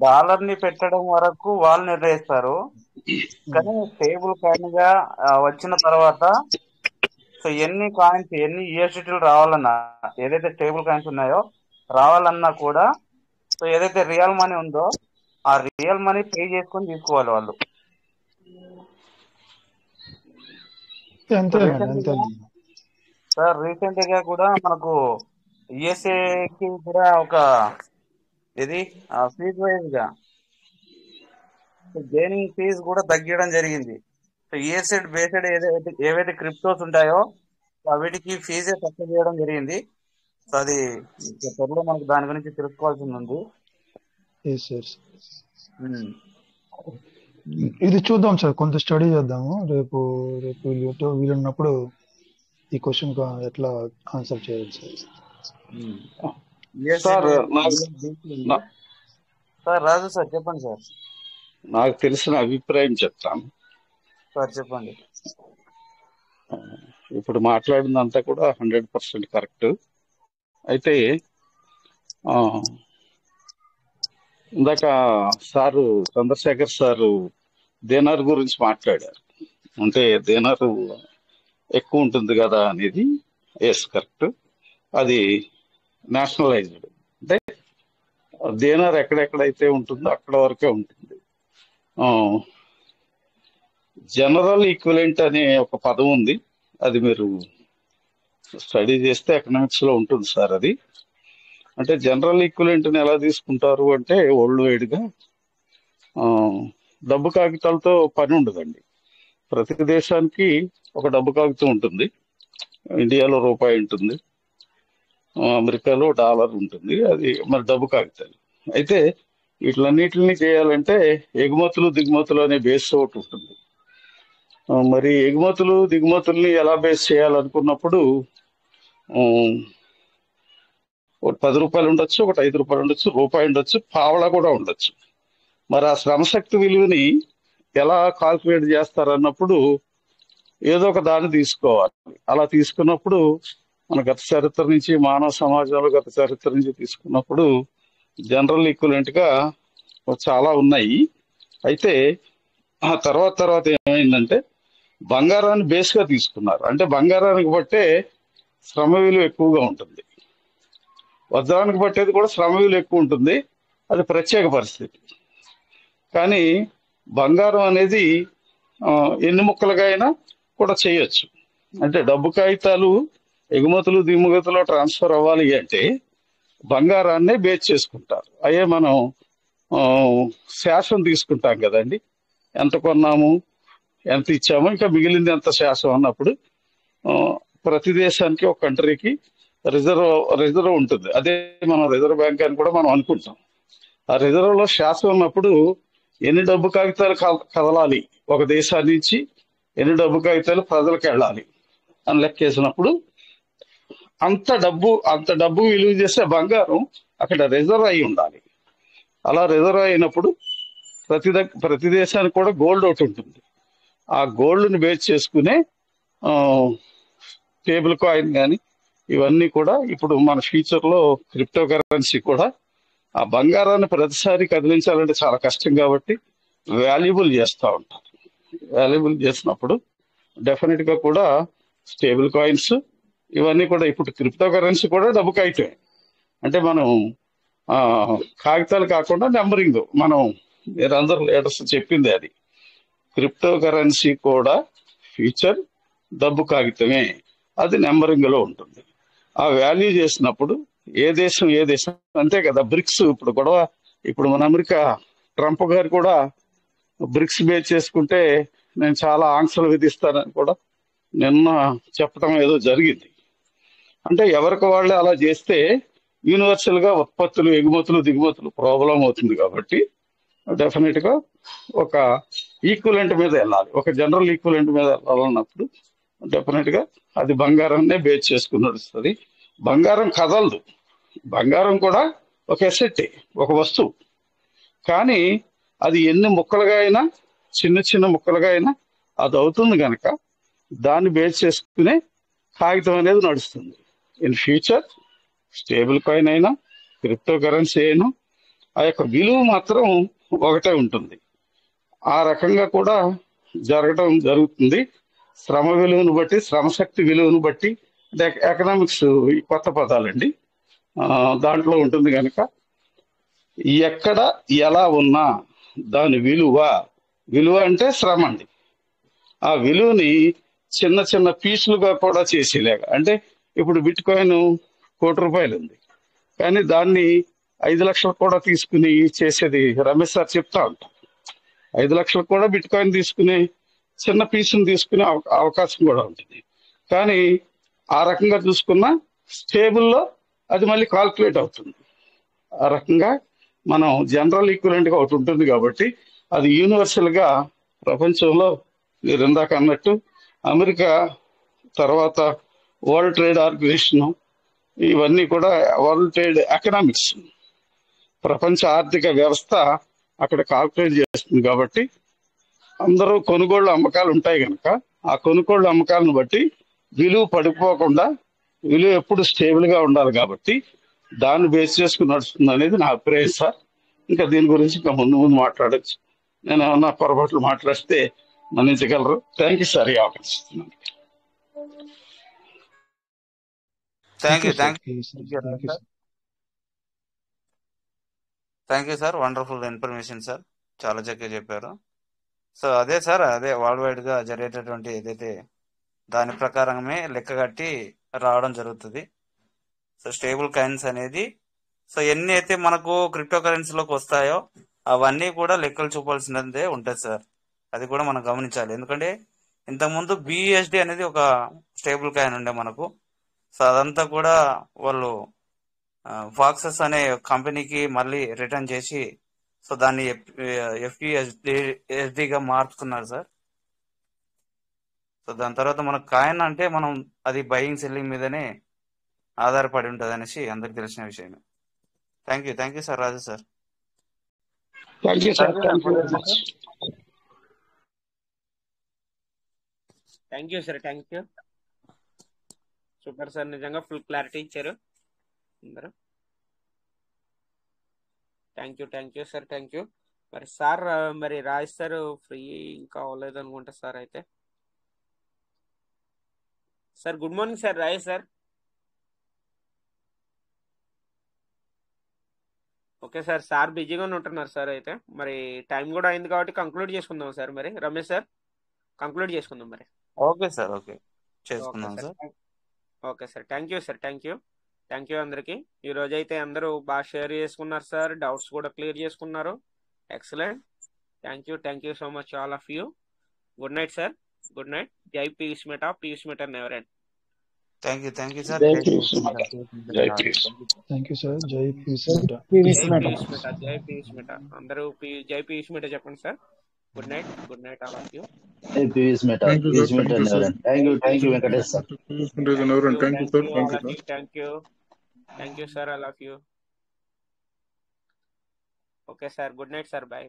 Speaker 5: డాలర్ ని పెట్టడం వరకు వాళ్ళు నిర్ణయిస్తారు, కానీ స్టేబుల్ కాయిన్ గా వచ్చిన తర్వాత సో ఎన్ని కాయిన్స్ ఎన్ని యూఎస్డిటీలు రావాలన్నా, ఏదైతే స్టేబుల్ కాయిన్స్ ఉన్నాయో రావాలన్నా కూడా సో ఏదైతే రియల్ మనీ ఉందో ఆ రియల్ మనీ పే చేసుకొని తీసుకోవాలి వాళ్ళు. సార్ రీసెంట్ గా కూడా మనకు యుఎస్ఏకి కూడా ఒక ఇది ఫీజ్ వైజ్ గా గెయినింగ్ ఫీజ్ కూడా తగ్గించడం జరిగింది. సో యుఎస్ఏ బేస్డ్ ఏవైతే క్రిప్టోస్ ఉంటాయో వీటికి ఫీజే తక్కువ చేయడం జరిగింది. సో అది త్వరలో మనకు దాని గురించి తెలుసుకోవాల్సింది ఉంది.
Speaker 7: ఇది చూద్దాం సార్, కొంత స్టడీ చేద్దాము. రేపు వీలున్నప్పుడు ఈ క్వశ్చన్ ఎట్లా ఆన్సర్ చేయాలి
Speaker 9: సార్.
Speaker 5: సార్ రాజు సార్ చెప్పండి సార్.
Speaker 9: నాకు తెలిసిన అభిప్రాయం చెప్తాను
Speaker 5: సార్. చెప్పండి.
Speaker 9: ఇప్పుడు మాట్లాడిందంతా కూడా 100% కరెక్ట్. అయితే ఇందాక సారు చంద్రశేఖర్ సారు దేనార్ గురించి మాట్లాడారు. అంటే దేనారు ఎక్కువ ఉంటుంది కదా అనేది. ఎస్ కరెక్ట్, అది నేషనలైజ్డ్. అంటే దేనార్ ఎక్కడెక్కడైతే ఉంటుందో అక్కడ వరకే ఉంటుంది. జనరల్ ఈక్విలెంట్ అనే ఒక పదం ఉంది, అది మీరు స్టడీ చేస్తే ఎకనామిక్స్ లో ఉంటుంది సార్. అది అంటే జనరల్ ఈక్విలెంట్ని ఎలా తీసుకుంటారు అంటే వరల్డ్ వైడ్ గా డబ్బు కాగితాలతో పని ఉండదండి. ప్రతి దేశానికి ఒక డబ్బు కాగితం ఉంటుంది. ఇండియాలో రూపాయి ఉంటుంది, అమెరికాలో డాలర్ ఉంటుంది, అది మరి డబ్బు కాగితాలు. అయితే వీటిలన్నిటిని చేయాలంటే ఎగుమతులు దిగుమతులు అనే బేస్ ఒకటి ఉంటుంది. మరి ఎగుమతులు దిగుమతుల్ని ఎలా బేస్ చేయాలనుకున్నప్పుడు ఒకటి 10 రూపాయలు ఉండొచ్చు, ఒకటి 5 రూపాయలు ఉండొచ్చు, రూపాయి ఉండొచ్చు, పావలా కూడా ఉండొచ్చు. మరి ఆ శ్రమశక్తి విలువని ఎలా కాల్కులేట్ చేస్తారన్నప్పుడు ఏదో ఒక దాన్ని తీసుకోవాలి. అలా తీసుకున్నప్పుడు మన గత చరిత్ర నుంచి, మానవ సమాజంలో గత చరిత్ర నుంచి తీసుకున్నప్పుడు జనరల్ ఈక్వలెంట్ గా చాలా ఉన్నాయి. అయితే ఆ తర్వాత ఏమైందంటే బంగారాన్ని బేస్ గా తీసుకున్నారు. అంటే బంగారానికి బట్టే శ్రమ విలువ ఎక్కువగా ఉంటుంది, వజ్రానికి పట్టేది కూడా శ్రమ విలువ ఎక్కువ ఉంటుంది, అది ప్రత్యేక పరిస్థితి. కానీ బంగారం అనేది ఎన్ని ముక్కలుగా అయినా కూడా చేయొచ్చు. అంటే డబ్బు కాగితాలు ఎగుమతులు దిగుమతులు ట్రాన్స్ఫర్ అవ్వాలి అంటే బంగారాన్నే బేస్ చేసుకుంటారు. అయ్యే మనం శాసం తీసుకుంటాం కదండి, ఎంత కొన్నాము ఎంత ఇచ్చాము ఇంకా మిగిలింది ఎంత శాసం అన్నప్పుడు ప్రతి దేశానికి ఒక కంట్రీకి రిజర్వ్ ఉంటుంది. అదే మనం రిజర్వ్ బ్యాంక్ అని కూడా మనం అనుకుంటాం. ఆ రిజర్వ్ లో శాసం ఉన్నప్పుడు ఎన్ని డబ్బు కాగితాలు కదలాలి ఒక దేశాన్ని నుంచి, ఎన్ని డబ్బు కాగితాలు ప్రజలకు వెళ్ళాలి అని లెక్కేసినప్పుడు అంత డబ్బు విలువ చేసే బంగారం అక్కడ రిజర్వ్ అయి ఉండాలి. అలా రిజర్వ్ అయినప్పుడు ప్రతి దేశానికి కూడా గోల్డ్ ఒకటి ఉంటుంది. ఆ గోల్డ్ని బేస్ చేసుకునే టేబుల్ కాయిన్ కానీ ఇవన్నీ కూడా ఇప్పుడు మన ఫ్యూచర్ లో క్రిప్టో కరెన్సీ కూడా ఆ బంగారాన్ని ప్రతిసారి కదిలించాలంటే చాలా కష్టం కాబట్టి వాల్యుబుల్ చేస్తూ ఉంటారు. వాల్యుబుల్ చేసినప్పుడు డెఫినెట్ గా కూడా స్టేబుల్ కాయిన్స్ ఇవన్నీ కూడా ఇప్పుడు క్రిప్టో కరెన్సీ కూడా డబ్బు కాగితమే. అంటే మనం కాగితాలు కాకుండా నెంబరింగ్ మనం మీరందరూ లీడర్స్ చెప్పింది అది. క్రిప్టో కరెన్సీ కూడా ఫ్యూచర్ డబ్బు కాగితమే, అది నెంబరింగ్ లో ఉంటుంది. ఆ వాల్యూ చేసినప్పుడు ఏ దేశం అంతే కదా. బ్రిక్స్ ఇప్పుడు గొడవ, ఇప్పుడు మన అమెరికా ట్రంప్ గారు కూడా బ్రిక్స్ బేస్ చేసుకుంటే నేను చాలా ఆంక్షలు విధిస్తానని కూడా నిన్న చెప్పడం ఏదో జరిగింది. అంటే ఎవరికి వాళ్ళే అలా చేస్తే యూనివర్సల్ గా ఉత్పత్తులు, ఎగుమతులు, దిగుమతులు ప్రాబ్లం అవుతుంది. కాబట్టి డెఫినెట్ గా ఒక ఈక్వలెంట్ మీద వెళ్ళాలి, ఒక జనరల్ ఈక్వలెంట్ మీద వెళ్ళాలన్నప్పుడు డెఫినెట్ గా అది బంగారాన్నే బేస్ చేసుకుని నడుస్తుంది. బంగారం కదలదు, బంగారం కూడా ఒక ఎసెట్, ఒక వస్తువు. కానీ అది ఎన్ని ముక్కలుగా అయినా, చిన్న చిన్న ముక్కలుగా అయినా అది అవుతుంది కనుక దాన్ని బేస్ చేసుకునే కాగితం అనేది నడుస్తుంది. ఇన్ ఫ్యూచర్ స్టేబుల్ కాయిన్ అయినా క్రిప్టో కరెన్సీ అయినా ఆ యొక్క విలువ మాత్రం ఒకటే ఉంటుంది. ఆ రకంగా కూడా జరగడం జరుగుతుంది. శ్రమ విలువను బట్టి, శ్రమశక్తి విలువను బట్టి, అంటే ఎకనామిక్స్ ఈ కొత్త పదాలండి, దాంట్లో ఉంటుంది కనుక ఎక్కడ ఎలా ఉన్నా దాని విలువ అంటే శ్రమ అండి. ఆ విలువని చిన్న చిన్న పీసులుగా కూడా చేసేలాగా, అంటే ఇప్పుడు బిట్ కాయిన్ ₹1,00,00,000 ఉంది, కానీ దాన్ని 5 లక్షలు కూడా తీసుకుని చేసేది రమేష్ సార్ చెప్తా ఉంటారు. 5 లక్షలు కూడా బిట్ కాయిన్ తీసుకుని చిన్న పీసుని తీసుకునే అవకాశం కూడా ఉంటుంది. కానీ ఆ రకంగా చూసుకున్న స్టేబుల్లో అది మళ్ళీ కాల్కులేట్ అవుతుంది. ఆ రకంగా మనం జనరల్ ఈక్వలెంట్ గా ఒకటి ఉంటుంది కాబట్టి అది యూనివర్సల్ గా ప్రపంచంలో మీరు ఇందాక అన్నట్టు అమెరికా తర్వాత వరల్డ్ ట్రేడ్ ఆర్గనైజేషన్, ఇవన్నీ కూడా వరల్డ్ ట్రేడ్ ఎకనామిక్స్, ప్రపంచ ఆర్థిక వ్యవస్థ అక్కడ కాల్కులేట్ చేస్తుంది. కాబట్టి అందరూ కొనుగోళ్ళు అమ్మకాలు ఉంటాయి కనుక ఆ కొనుగోళ్ళు అమ్మకాలను బట్టి విలువ పడిపోకుండా విలువ ఎప్పుడు స్టేబుల్ గా ఉండాలి. కాబట్టి దాన్ని బేస్ చేసుకుని నడుస్తుంది అనేది నా అభిప్రాయం సార్. ఇంకా దీని గురించి ఇంకా ముందు మాట్లాడచ్చు. నేను ఏమన్నా పొరపాట్లు మాట్లాడితే మన్నించగలరు. థ్యాంక్ యూ సార్, ఈ అవకాశం ఇస్తున్నాను.
Speaker 5: Thank you sir, wonderful information sir, చాలా చక్కగా చెప్పారు. సో అదే సార్, అదే వరల్డ్ వైడ్ గా జరిగేటటువంటి ఏదైతే దాని ప్రకారమే లెక్క కట్టి రావడం జరుగుతుంది. సో స్టేబుల్ కాయిన్స్ అనేది, సో ఎన్ని అయితే మనకు క్రిప్టో కరెన్సీలోకి వస్తాయో అవన్నీ కూడా లెక్కలు చూపాల్సినదే ఉంటుంది సార్. అది కూడా మనం గమనించాలి. ఎందుకంటే ఇంతకుముందు BUSD అనేది ఒక స్టేబుల్ కాయిన్ ఉండే మనకు. సో అదంతా కూడా వాళ్ళు ఫాక్సెస్ అనే కంపెనీకి మళ్ళీ రిటర్న్ చేసి సో దాన్ని FUSDగా మార్చుకున్నారు సార్. సో దాని తర్వాత మన కాయిన్ అంటే మనం అది బయింగ్ సెల్లింగ్ మీదనే ఆధారపడి ఉంటుంది అనేసి అందరికి తెలిసిన విషయమే. Thank you sir, Raju sir.
Speaker 9: Thank you sir, thank you very much.
Speaker 1: Thank you sir, thank you. Super sir, నిజంగా ఫుల్ క్లారిటీ ఇచ్చారు అందరూ. థ్యాంక్ యూ సార్, థ్యాంక్ యూ. మరి సార్, మరి రాజ్ సార్ ఫ్రీ ఇంకా అవ్వలేదు అనుకుంటా సార్. అయితే sir good morning sir, Raj sir. Okay sir, sir బిజీగానే ఉంటున్నారు సార్. అయితే మరి టైం కూడా అయింది కాబట్టి కంక్లూడ్ చేసుకుందాం సార్. మరి రమేష్ సార్ కంక్లూడ్ చేసుకుందాం మరి.
Speaker 5: ఓకే సార్, ఓకే చేసుకుందాం sir.
Speaker 1: Okay sir, thank you sir, thank you అందరికి. ఈ రోజు అయితే అందరూ బాగా షేర్ చేసుకున్నారు సార్, డౌట్స్ కూడా క్లియర్ చేసుకున్నారు. Excellent. Thank you so much all of you. Good night sir, good night. జై Piyush meta, Piyush meta never end.
Speaker 5: Thank you sir.
Speaker 9: జై పీయూష్ మెటా, జై పీయూష్.
Speaker 7: Thank you sir. జై పీయూష్ మెటా,
Speaker 1: జై పీయూష్ మెటా. అందరూ జై పీయూష్ మెటా చెప్పండి sir. Good night all of you.
Speaker 10: జై Piyush meta, Piyush meta never end. Thank you Venkatesh sir.
Speaker 1: Thank you sir, all of you. Okay sir, good night sir, bye.